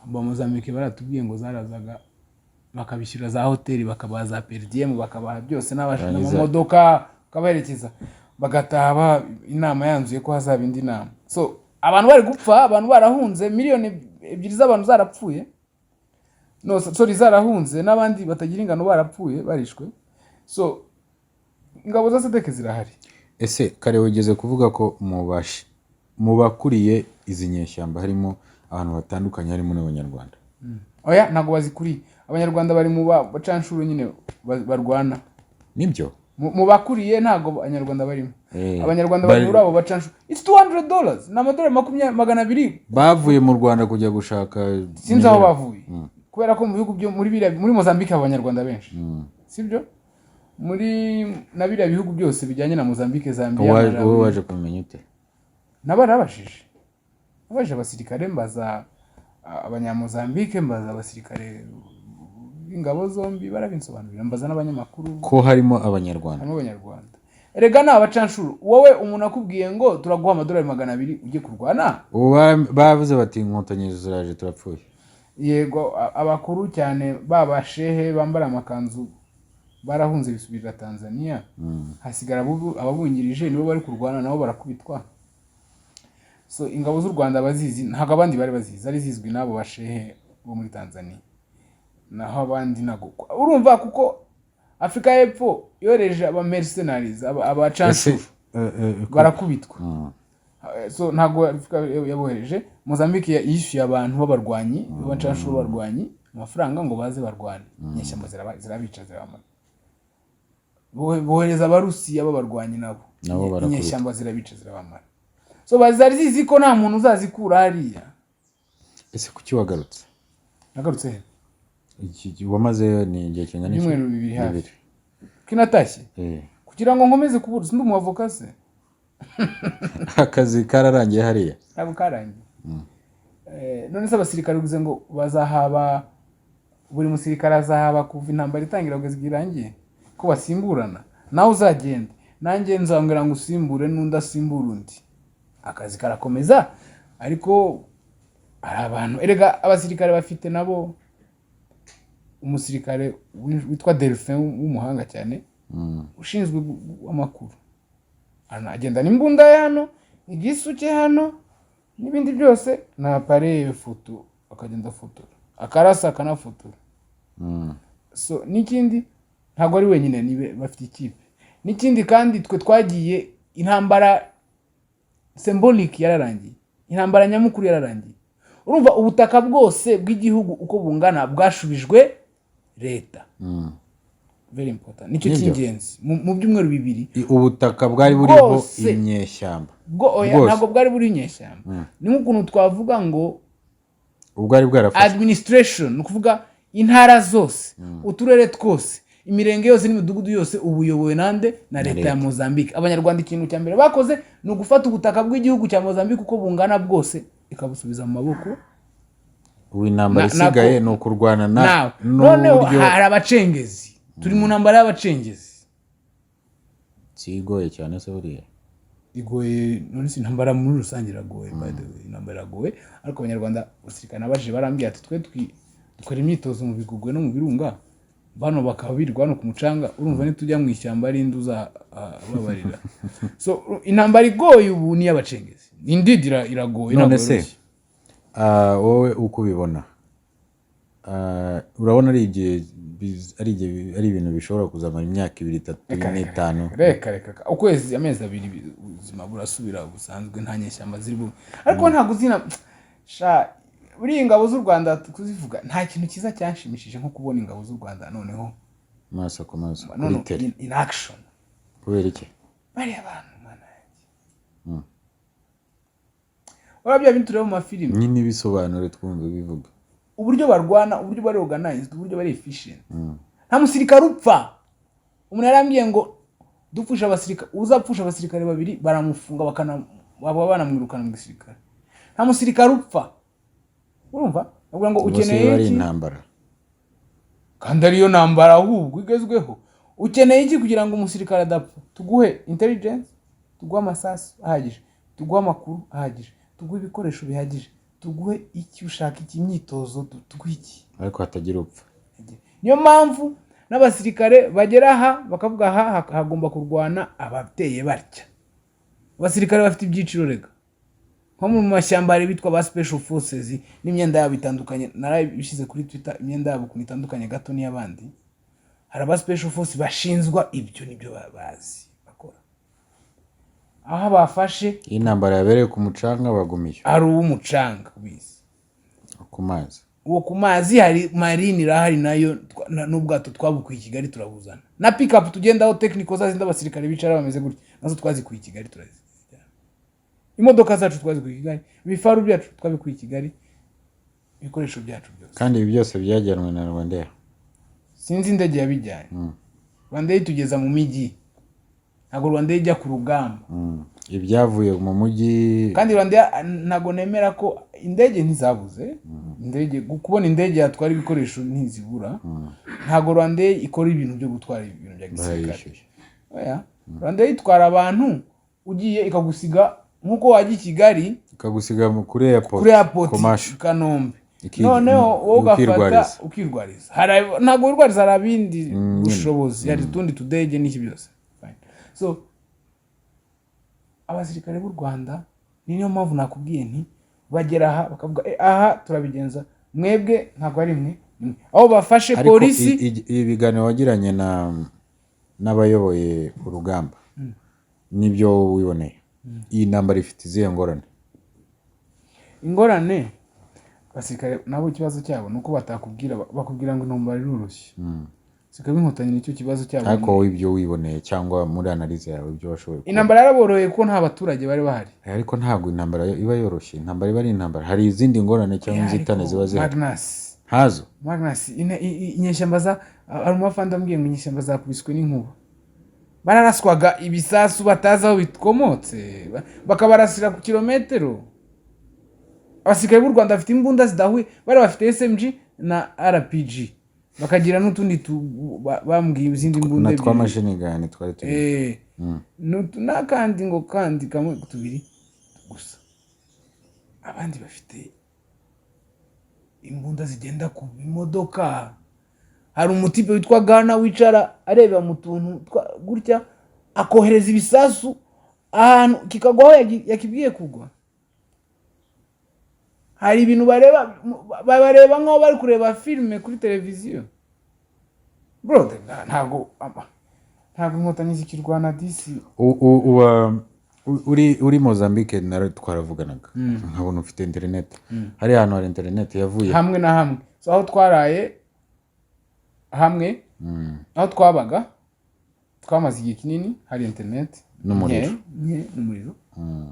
aba Mozambique baratubwiye ngo zarazaga bakabishyura za hoteli, bakabaza per diem, bakabaha byose n'abashaka mu modoka, bakabaherekeza bagataha, inama yanzuye ko hazaba indi nama. So abantu bari gupfa, abantu barahunze, miliyoni 2 z'abantu zarapfuye. No, sorry, zarahunze, n'abandi batagira ingano barapfuye, barishwe. So ingabo za SADC zirahari. Ese kare wigeze kuvuga ko mu bakuriye izi nyeshyamba harimo abantu batandukanye, harimo n'Abanyarwanda. Oya, ntago bazikuriye. Abanyarwanda bari mu bacanshuro nyine barwana. Nibyo? Mu bakuriye ntago Abanyarwanda barimo. Abanyarwanda bari muri abo bacanshuro. It's $200, n'amadolari 200 bavuye mu Rwanda kujya gushaka. Sinzi aho bavuye. Kubera ko mu bihugu byo muri Mozambique Abanyarwanda benshi. Sibyo? Muri nabira bihugu byose bijyanye na Mozambique, Zambia, wowe waje kumenya ute? Nabarabashije. Abaje abasirikare mbaza Abanyamozambique, mbaza abasirikare ingabo zombi, barabinsobanurira, mbaza n'abanyamakuru ko harimo Abanyarwanda. Erega na abacanshuro, wowe umuntu akubwiye ngo turaguha amadolari 200 ujye kurwana, bavuze bati inkotanyi ziraje turapfuye. Yego, abakuru cyane babashehe bambara amakanzu barahunze bisubirira Tanzania, hasigara ababungirije nibo bari kurwana, nabo barakubitwa. So ingabo z'u Rwanda bazizi, ntago abandi bari bazizi, ari zizwi nabo bashehe bo muri Tanzania, naho abandi nago urumva, kuko Afrika y'Epfo yoreje aba mercenaries, abacanshuro barakubitwa. so ntago Afrika yabohereje. Mozambique yishyuye abantu b'abarwanyi b'abacanshuro b'abarwanyi amafaranga ngo baze barwane. Inyeshyamba zirabica zirabamara. Bohereza abarusiya b'abarwanyi nabo inyeshyamba zirabica zirabamara. So bazari zizi ko nta muntu uzazikura hariya. Ese kuki wagarutse? Nagarutse he? Iki wamaze ni igihe kingana iki? Ibyumweru 2 hafi. Kinatashye? Kugira ngo nkomeze kubura sindi umuavoka se. Akazi kararangiye hariya? Ntabwo karangiye. None se abasirikare ugize ngo bazahaba, buri musirikare azahaba kuva intambara itangira kugeza irangiye ko basimburana. Nawe uzagenda nanjye nzangira ngo usimbure n'undi asimbura undi. Akazi karakomeza ariko hari abantu erega abasirikare bafite nabo umusirikare witwa Delphin w'umuhanga cyane ushinzwe amakuru. Agenda n'imbunda hano, igisuke hano n'ibindi byose na appareil photo akagenda fotora. Akarasa akanafotora. So n'ikindi ntabwo ari wenyine nibe bafite ikipe. N'ikindi kandi twe twagiye intambara symbolic yararangiye. Intambara nyamukuru yararangiye. Urumva ubutaka bwose bw'igihugu uko bungana bwashubijwe leta. Very important. Nicyo cy'ingenzi mu byumweru 2. Ubutaka bwari buriho inyeshyamba. Ntabwo bwari buri inyeshyamba. Ni nk'ukuntu twavuga ngo ubwari bwarafashe administration, nukuvuga intara zose, uturere twose, imirenge yose n'imidugudu yose ubuyobowe nande na leta ya Mozambique. Abanyarwanda ikintu cya mbere bakoze ni ugufata ubutaka bw'igihugu cya Mozambique uko bungana bwose ikabusubiza mu maboko. Intambara isigaye no kurwana n'uburyo hari abacengezi. Turi mu ntambara y'abacengezi. Kigoye cyane se buriya. Igoye none si intambara muri rusange iragoye by the way. Intambara iragoye ariko abanyarwanda usirikana abaje barambye ati twe dukora imyitozo mu bigugwe no mu birunga. Bano bakaba birirwa no ku mucanga urumva ni tujya mu ishyamba ari nduza babarira. So intambara igoye ubu ni y'abacengezi. Indidira iragoye none se wowe uko ubibona urabona ari ibintu bishobora kuzamara imyaka 2, 3, 4, 5. Reka ukwezi amezi 2 ubuzima burasubira ubusanzwe nta nyeshyamba ziri bu. Ariko ntago zina buri ingabo z'u Rwanda kuzivuga nta kintu kiza cyanshimishije nko kubona ingabo z'u Rwanda noneho maso ku maso in action. Kubera iki? Bari abantu mana yanjye. Urabya bintu tureba mu mafilime. Nyine bisobanure twumve bivuga. Uburyo barwana, uburyo bari organized, uburyo bari efficient. Nta musirikare upfa. Umuntu yarambye ngo dupfusha abasirikare, uzapfusha abasirikare 2 baramufunga baba banamwirukana mu gisirikare. Nta musirikare upfa. Urumva? Avuga ngo ukeneye iki? Intambara. Kandi ariyo ntambara ahubwo igezweho. Ukeneye iki kugira ngo umusirikare adapfa? Tuguhe intelligence, tuguhe amasasu ahagije, tuguhe amakuru ahagije, tuguhe ibikoresho bihagije, tuguhe iki ushaka iki imyitozo tuguhe iki. Ariko hatagira upfa. Niyo mpamvu n'abasirikare bagera aha bakavuga aha hagomba kurwana abateye batya. Abasirikare bafite ibyiciro rega. Nko mu mashyamba ari bitwa ba special forces n'imyenda yabo itandukanye. Narabishize kuri Twitter imyenda yabo kunitandukanye gato n'iyabandi. Hari aba special forces bashinzwa ibyo nibyo bazi bakora. Aho bafashe intambara yabereye ku mucanga bagumiye. Ari uw'umucanga kubizi. Ku mazi. Uwo ku mazi hari marine irahari nayo n'ubwato twabukuye i Kigali turabuzana. Na pick up tugendaho technical zazinda abasirikare bicara bameze gutya. Nazo twazikuye i Kigali turazi. Imodoka zacu twazikuye i Kigali, ibifaru byacu twabikuye i Kigali, ibikoresho byacu byose. Kandi ibi byose byajyanwe na Rwanda. Sinzi indege yabijyanye. Rwanda yitugeza mu miji. Ntago Rwanda ijya ku rugamba. Ibyavuye mu mujyi. Kandi Rwanda ntago nemera ko indege ntizabuze. Indege kubona indege yatwara ibikoresho ntizibura. Ntago Rwanda ikora ibintu byo gutwara ibintu bya gisirikare. Oya. Rwanda yitwara abantu ugiye ikagusiga nkuko waje i Kigali ikagusiga kuri airport Kanombe. Noneho wowe ugafata ukirwariza. Ntago urwariza arabindi bushobozi yari tundi tudege n'iki byose. So abasirikare b'u Rwanda niyo mpamvu nakubwiye nti bagera aha bakavuga aha turabigenza mwebwe ntago ari mwe aho bafashe polisi. Ibi biganiro wagiranye n'abayoboye urugamba nibyo wiboneye? iyi ntambara ifite izihe ngorane? ingorane abasirikare nabo ikibazo cyabo nuko batakubwira bakubwira ngo intambara iroroshye sikaba inkotanyi nicyo kibazo cyabo ariko wowe ibyo wiboneye cyangwa muri analyse yawe ibyo washoboye intambara yaraboroheye ko nta baturage bari bahari ariko ntabwo intambara iba yoroshye intambara iba ari intambara hari izindi ngorane cyangwa inzitane ziba zihari Magnus inyeshyamba za ari umufanda ambwiye ngo inyeshyamba zakubiswe n'inkuba bararaswaga ibisasu batazi aho bitkomotse bakabarasira ku kilometero abasirikare b'u Rwanda bafite imbunda zidahuye bari bafite SMG na RPG bakagira n'utundi bambwiye izindi mbunda na twamashini gani twari turi n'akandi ngo kandi kamwe tubiri gusa abandi bafite imbunda zigenda ku imodoka hari umutipe witwa Gana wicara areba mu tuntu gutya akohereza ibisasu ahantu kikagwaho yakibwiye kugwa hari ibintu bareba nkaho bari kureba filime kuri televiziyo bro ntabwo inkotanyi zikirwana disi uri Mozambique naro twaravuganaga nkabona ufite internet hari ahantu hari internet yavuye hamwe na hamwe so aho twaraye hamwe aho twabaga twamaze igihe kinini hari internet n'umuriro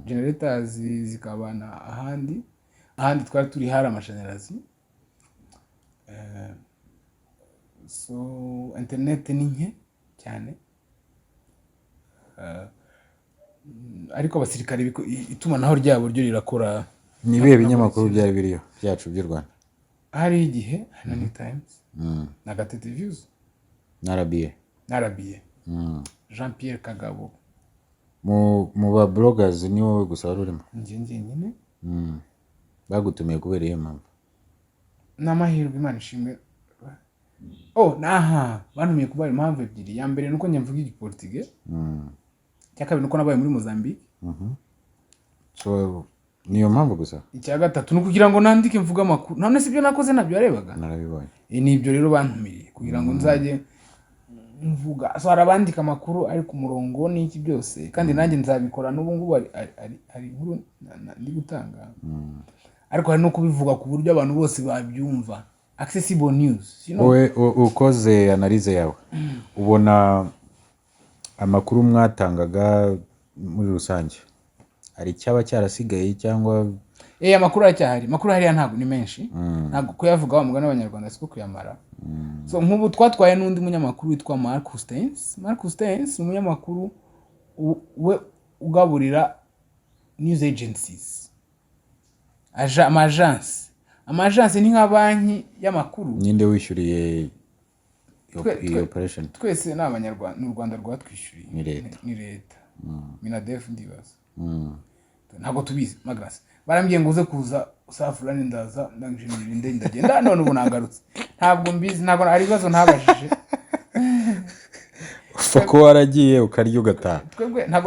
generators zikabana ahandi twari turi hari amashanyarazi so internet ni nke cyane ariko abasirikare itumanaho ryabo ryo rirakora nibihe binyamakuru byari biriyo byacu by'u Rwanda hari igihe New Times na Gatete Views na RBA Jean Pierre Kagabo mu ba bloggers ni wowe gusa wari urimo njye nyine bagutumiye kubera iyo mpamvu n'amahirwe Imana ishimwe bantumiye kubera impamvu ebyiri ya mbere nuko nyamvuga igiportige cya kabiri nuko nabaye muri Mozambique so niyo mpamvu gusa icya gatatu nuko kugira ngo nandike mvuga amakuru none sibyo nakoze nabyo yarebaga narabibonye nibyo rero bantumiriye kugira ngo nzaje mvuga so arabandika amakuru ari ku murongo n'iki byose kandi nanjye nzabikora n'ubu ngubu ari inkuru ndi gutanga ariko hari no kubivuga ku buryo abantu bose babyumva accessible news wowe ukoze analyse yawe ubona amakuru mwatangaga muri rusange hari cyaba cyarasigaye cyangwa amakuru aracyahari amakuru hariya ntabwo ni menshi ntabwo kuyavuga wa mugani w'abanyarwanda siko kuyamara so nk'ubu twatwaye n'undi munyamakuru witwa Marcus Stains umunyamakuru we ugaburira news agencies amagence ni nka banki y'amakuru ninde wishyuriye operation twese n'abanyarwanda n'u Rwanda rwatwishyuriye ni leta Minadef ndibaza ntabwo tubizi Magnus barambwiye ngo uze kuza usafurane ndaza ndangije ndagenda none ubu nagarutse ntabwo mbizi ntabwo ari ibibazo ntabajije ko waragiye ukarya ugataha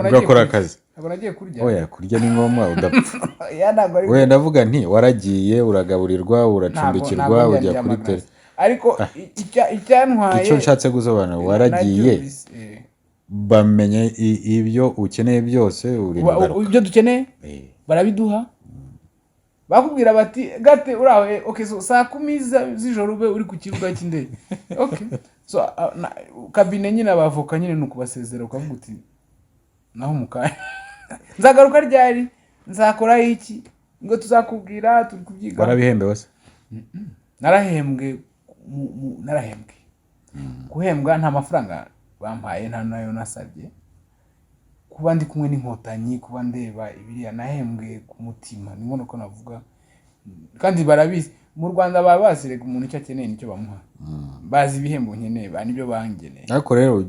ugakora akazi ntabwo nagiye kurya kurya ni ngombwa udapfa we ndavuga nti waragiye uragaburirwa uracumbikirwa ujya kuri tele ariko icyantwaye icyo nshatse gusobanura waragiye bamenye ibyo ukeneye byose uri ngaruka ibyo dukeneye barabiduha bakubwira bati gate urawe okay so saa 10 z'ijoro ube uri ku kibuga cy'indege okay so kabine nyine abavoka nyine nukubasezera ukavuga uti naho mukanya nzagaruka ryari nzakora iki ngo tuzakubwira turi kubyiga barabihembe wase narahembwe guhembwa nta mafaranga bampaye nta nayo nasabye kuba ndi kumwe n'inkotanyi kuba ndeba ibiriya nahembwe ku mutima ni ngono ko navuga kandi barabizi mu Rwanda baba basirega umuntu icyo akeneye nicyo bamuha bazi ibihembo nkeneye ba nibyo bangeneye ariko rero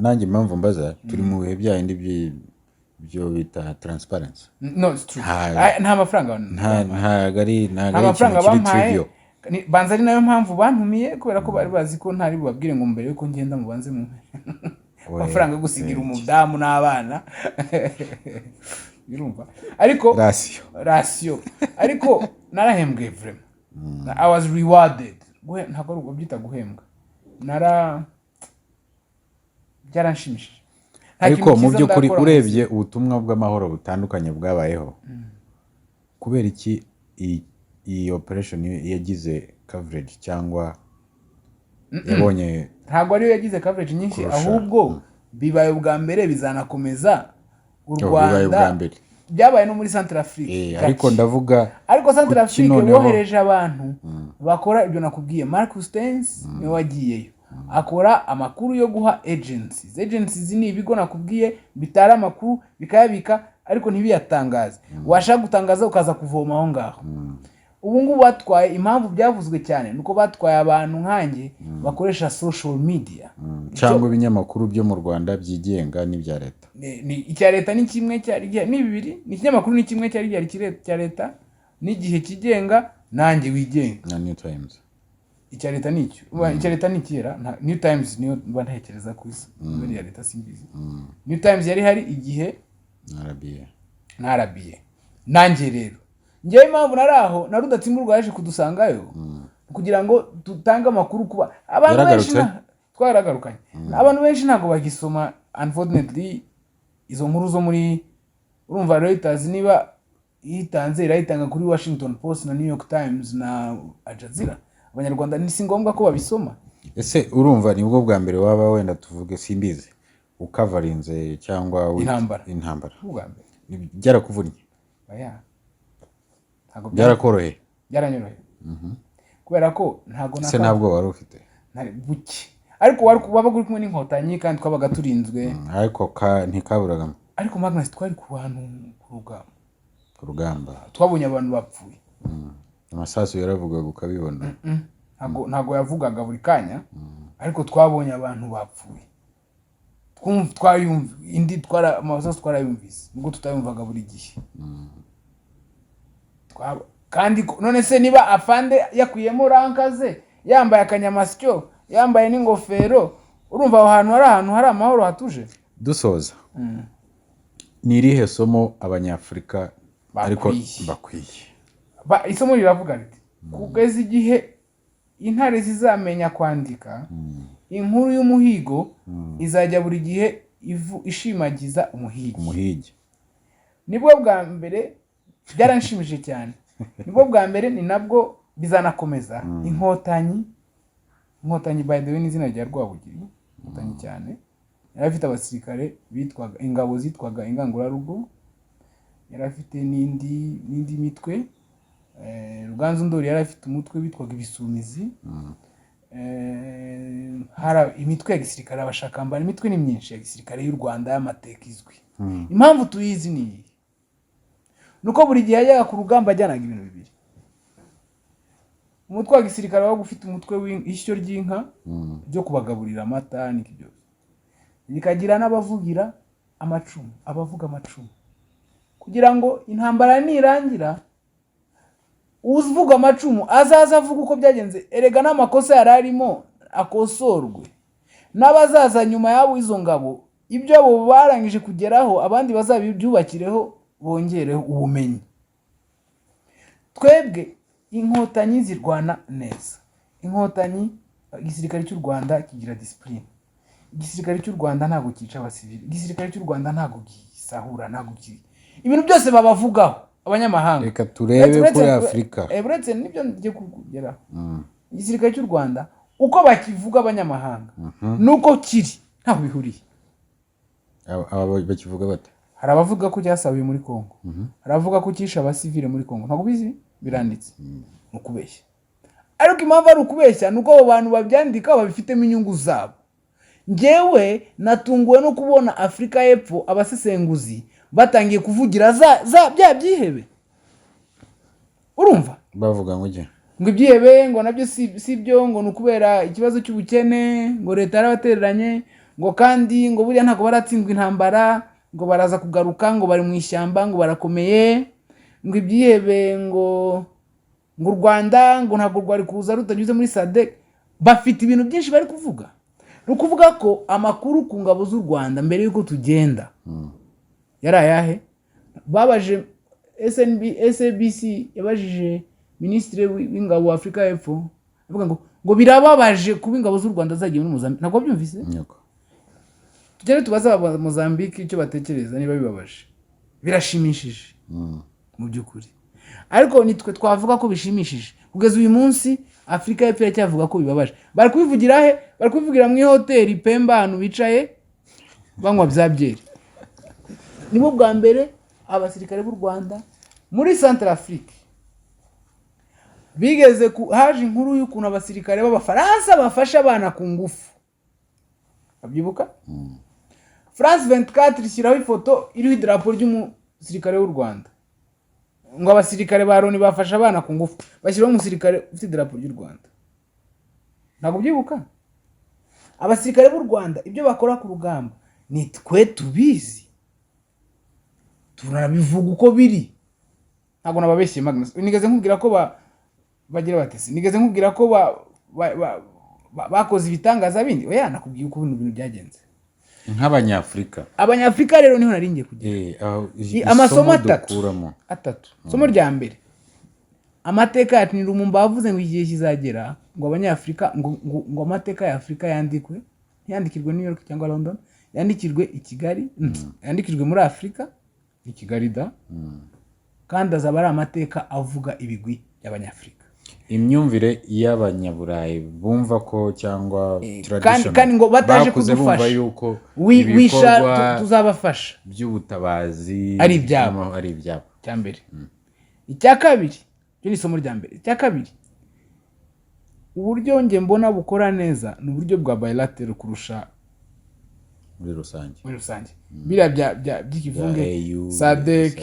nanjye impamvu mbaza turi mu bihe byayindi byo bita transparency no it's true nta mafaranga ntagari bampaye banza ari nayo mpamvu bantumiye kubera ko bari bazi ko ntari bubabwire ngo mbere yuko ngenda mubanze mu amafaranga gusigira umudamu n'abana birumva ariko ratio ariko narahembwe vraiment I was rewarded ntabwo ari ubyita guhembwa byaranshimishije ariko mu by'ukuri urebye ubutumwa bw'amahoro butandukanye bwabayeho kubera iki iyi operation yagize coverage cyangwa yabonye ntabwo ariyo yagize coverage nyinshi ahubwo bibaye ubwa mbere bizanakomeza u Rwanda byabaye no muri Centrafrique ariko ndavuga ariko Centrafrique bohereje abantu bakora ibyo nakubwiye. Marcus Stens niwe wagiyeyo akora amakuru yo guha agencies ni ibigo nakubwiye bitara amakuru bikayabika ariko ntibiyatangaze. Washaka gutangaza ukaza kuvoma aho ngaho. Ubu ngubu batwaye impamvu byavuzwe cyane nuko batwaye abantu nkanjye bakoresha social media cyangwa ibinyamakuru byo mu Rwanda byigenga n'ibya leta. Ni icya leta ni kimwe cyari ni bibiri, ni ikinyamakuru ni kimwe cyari cya leta n'igihe kigenga nanjye wigenga na New Times. Icya leta nicyo icya leta ni kera New Times niyo bantekereza ku isi muri ya leta simbizi. New Times yari hari igihe narabiye nanjye rero ngiye impamvu naraho narudatsimburwa yaje kudusangayo kugira ngo tutange amakuru kuba abantu benshi twaragarukanye. Abantu benshi ntago bagisoma unfortunately izo nkuru zo muri urumva Reuters niba yitanze irayitanga kuri Washington Post na New York Times na Al Jazeera. Abanyarwanda ni ngombwa ko babisoma. Ese urumva nibwo bwa mbere waba wenda tuvuge simbizi ukavarinze cyangwa intambara ubwa mbere byarakuvunnye? Oya ntago byarakoroheye. Byaranyoroheye kubera ko ntabwo wari ufite buke ariko waba guri kumwe n'inkotanyi kandi twabaga turinzwe ariko ntikaburagamo. Ariko Magnus twari ku bantu ku rugamba twabonye abantu bapfuye. Amasasu yaravugaga ukabibona. Ntago yavugaga buri kanya ariko twabonye abantu bapfuye. Twayumva indi amasasu twarayumvise nubwo tutayumvaga buri gihe. Kandi none se niba afande yakuyemo rankaze yambaye akanyamasyo yambaye n'ingofero urumva aho hantu hari amahoro hatuje. Dusoza ni irihe somo abanyafrika ariko bakwiye? Isomo riravuga riti kugeza igihe intare zizamenya kwandika inkuru y'umuhigo izajya buri gihe ishimagiza umuhigi. Nibwo bwa mbere byaranshimije cyane. Nibwo bwa mbere ni nabwo bizanakomeza. Inkotanyi by the way ni izina rya Rwabugiri. Inkotanyi cyane yari afite abasirikare bitwaga ingabo zitwaga ingangurarugo. Yari afite n'indi mitwe. Ruganzu Ndori yari afite umutwe bitwaga ibisumizi. Hari imitwe ya gisirikare abashakamba. Imitwe ni myinshi ya gisirikare y'u Rwanda y'amateka izwi. Impamvu tuyizi ni nuko buri gihe yajyaga ku rugamba ajyanaga ibintu bibiri. Umutwe wa gisirikare waba ufite umutwe w'ishyo ry'inka byo kubagaburira amata n'iki byose. Bikagira n'abavugira amacumu, abavuga amacumu. Kugira ngo intambara nirangira uvuga amacumu azaza avuga uko byagenze erega n'amakosa yararimo akosorwe. N'abazaza nyuma yabo izo ngabo ibyo abo barangije kugeraho abandi bazabibyubakireho bongereho ubumenyi. Twebwe inkotanyi zirwana neza. Inkotanyi igisirikare cy'u Rwanda kigira discipline. Igisirikare cy'u Rwanda ntago kica abasivili. Igisirikare cy'u Rwanda ntago gisahura ntago ibintu byose babavugaho abanyamahanga. Reka turebe kuri Afrika. Uretse nibyo ngiye kugeraho. Igisirikare cy'u Rwanda uko bakivuga abanyamahanga nuko kiri ntaho bihuriye. Aba bakivuga bate? Hari abavuga ko cyasabiye muri Kongo. Hari abavuga ko kisha abasivile muri Kongo. Ntago bizi biranditse. Mukubeshya. Ariko impamvu ari ukubeshya nuko abo bantu babyandika babifitemo inyungu zabo. Ngewe natunguwe no kubona Afrika y'Epfo abasesenguzi batangiye kuvugira bya byihebe. Urumva? Bavuga ngo ibyihebe ngo nabyo si byo ngo nukubera ikibazo cy'ubukene ngo leta yarabatereranye ngo kandi ngo buriya ntago baratsindwa intambara ngo baraza kugaruka ngo bari mu ishyamba ngo barakomeye ngo ibyihebe ngo u Rwanda ngo ntago rwari kuza rutanyuze muri SADC. Bafite ibintu byinshi bari kuvuga. Rukuvuga ko amakuru ku ngabo z'u Rwanda mbere yuko tugenda yari ayahe babaje SABC yabajije Ministre w'ingabo wa Afrika y'Epfo avuga ngo birababaje kuba ingabo z'u Rwanda zagiye muri Mozambique. Ntabwo byumvise? tugere tubaza aba Mozambique icyo batekereza niba bibabaje. Birashimishije mu by'ukuri, ariko nitwe twavuga ko bishimishije. Kugeza uyu munsi Afrika y'Epfo iracyavuga ko bibabaje. Bari kubivugira he? Bari kubivugira mu hoteli Pemba ahantu bicaye banywa bya byeri. Nibo bwa mbere abasirikare b'u Rwanda muri Central Afrique bigeze haje inkuru y'ukuntu abasirikare b'Abafaransa bafasha abana ku ngufu. Abyibuka? France 24 ishyiraho ifoto iriho idarapo ry'umusirikare w'u Rwanda. Ngo abasirikare ba Loni bafasha abana ku ngufu. Bashyiraho umusirikare ufite idarapo ry'u Rwanda. Ntabwo byibuka? Abasirikare b'u Rwanda ibyo bakora ku rugamba ni twe tubizi. Turabivuga uko biri. Ntabwo nababeshye Magnus. Nigeze nkubwira ko bagira batese. Nigeze nkubwira ko bakoze ibitangaza bindi. Oya nakubwiye uko ibintu byagenze. Nk'abanyafrika. Abanyafrika rero niho naringiye kugera. Amasomo atatu. Somo rya mbere. Amateka yacu ni Lumumba bavuze ngo igihe kizagera ngo abanyafrika ngo amateka ya Afrika yandikwe, yandikirwe New York cyangwa London, yandikirwe i Kigali, yandikirwe muri Afrika, i Kigali da. Kandi azaba ari amateka avuga ibigwi by'abanyafrika. Imyumvire y'abanyaburayi bumva ko cyangwa tradition kandi ngo bataje kudufasha yuko wisha tuzabafasha by'ubutabazi ari ibyabo cyambere. Icya kabiri cyo ni isomo rya mbere. Icya kabiri uburyo nge mbona bukora neza ni uburyo bwa bilateral kurusha muri rusange. Bira by'ikivunge SADC,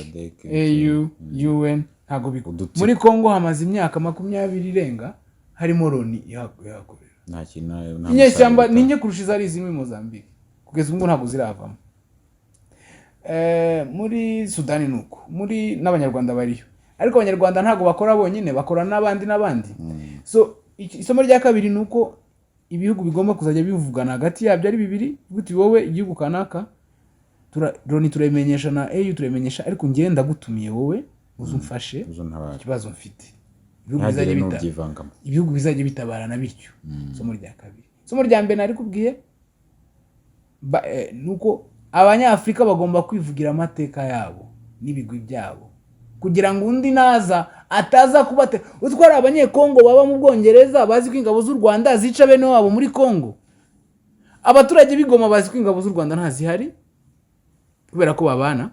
AU, UN ntago bikunda. Muri Kongo hamaze imyaka 20 irenga harimo Loni ihakorera. Nta kintu inyeshyamba ninye kurusha izari zimwe muri Mozambique. Kugeza ubwo ntago ziravamo. Muri Sudani nuko. Muri n'abanyarwanda bariyo. Ariko abanyarwanda ntago bakora bonyine, bakora n'abandi. So isomo rya kabiri nuko ibihugu bigomba kuzajya bivugana hagati yabyo ari bibiri. Guti wowe igihugu kanaka Loni turemenyesha na AU turemenyesha, ariko ngenda gutumiye wowe uzumfashe ikibazo mfite. Ibihugu bizajya bitabarana bityo. Somo rya kabiri. Somo rya mbere nari kubwiye nuko abanyafrika bagomba kwivugira amateka yabo n'ibigwi byabo, kugira ngo undi naza ataza kubate utwara abanyekongo baba mu Bwongereza bazi ko ingabo z'u Rwanda zica bene wabo muri Kongo. Abaturage b'Igoma bazi ko ingabo z'u Rwanda ntazihari kubera ko babana.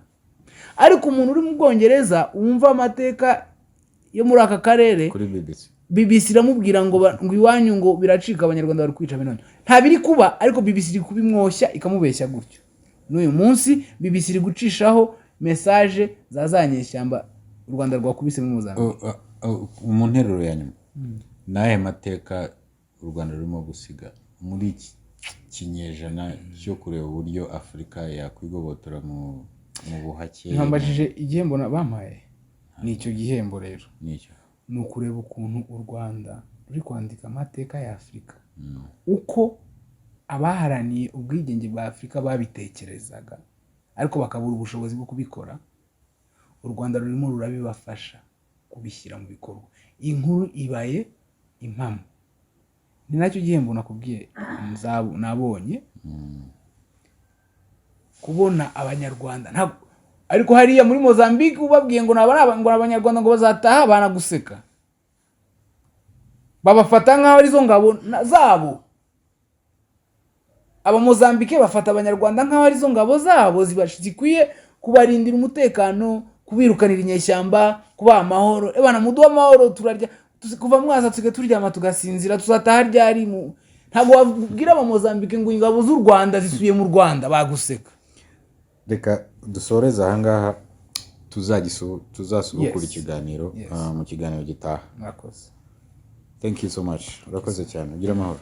Ariko umuntu uri mu Bwongereza wumva amateka yo muri aka karere kuri BBC iramubwira ngo iwanyu ngo biracika abanyarwanda bari kwica bene. Nta biri kuba, ariko BBC iri kubimwoshya ikamubeshya gutyo. N'uyu munsi BBC iri gucishaho message zazanyeshyamba u Rwanda rwakubise mu Mozambique. Mu nteruro ya nyuma naye mateka u Rwanda rurimo gusiga muri kinyejana cyo kureba uburyo Afrika yakwigobotora mu buhake. Ntambajije igihembo bampaye. Nicyo gihembo rero. Nicyo ni ukureba ukuntu u Rwanda ruri kwandika amateka ya Afrika. Uko abaharaniye ubwigenge bwa Afrika babitekerezaga ariko bakabura ubushobozi bwo kubikora. U Rwanda rurimo rurabibafasha kubishyira mu bikorwa. Inkuru ibaye impamo. Ni nacyo gihembo nakubwiye nabonye. Kubona abanyarwanda ntabwo ariko hariya muri Mozambique ubabwiye ngo abanyarwanda ngo bazataha banaguseka. Babafata nkaho ari zo ngabo zabo. Aba Mozambique bafata abanyarwanda nkaho ari zo ngabo zabo zibashikwiye kubarindira umutekano, kubirukanira inyeshyamba, kuba amahoro. Ebana muduwa amahoro turarya kuva mwaza turyama tugasinzira, tuzataha ryari mu. Ntabwo wabwira aba Mozambique ngo ingabo z'u Rwanda zisuye mu Rwanda baguseka. Reka dusoreza aha ngaha, tuzasubukura ikiganiro mu kiganiro gitaha. Murakoze. Thank you so much. Urakoze cyane. Ugira amahoro.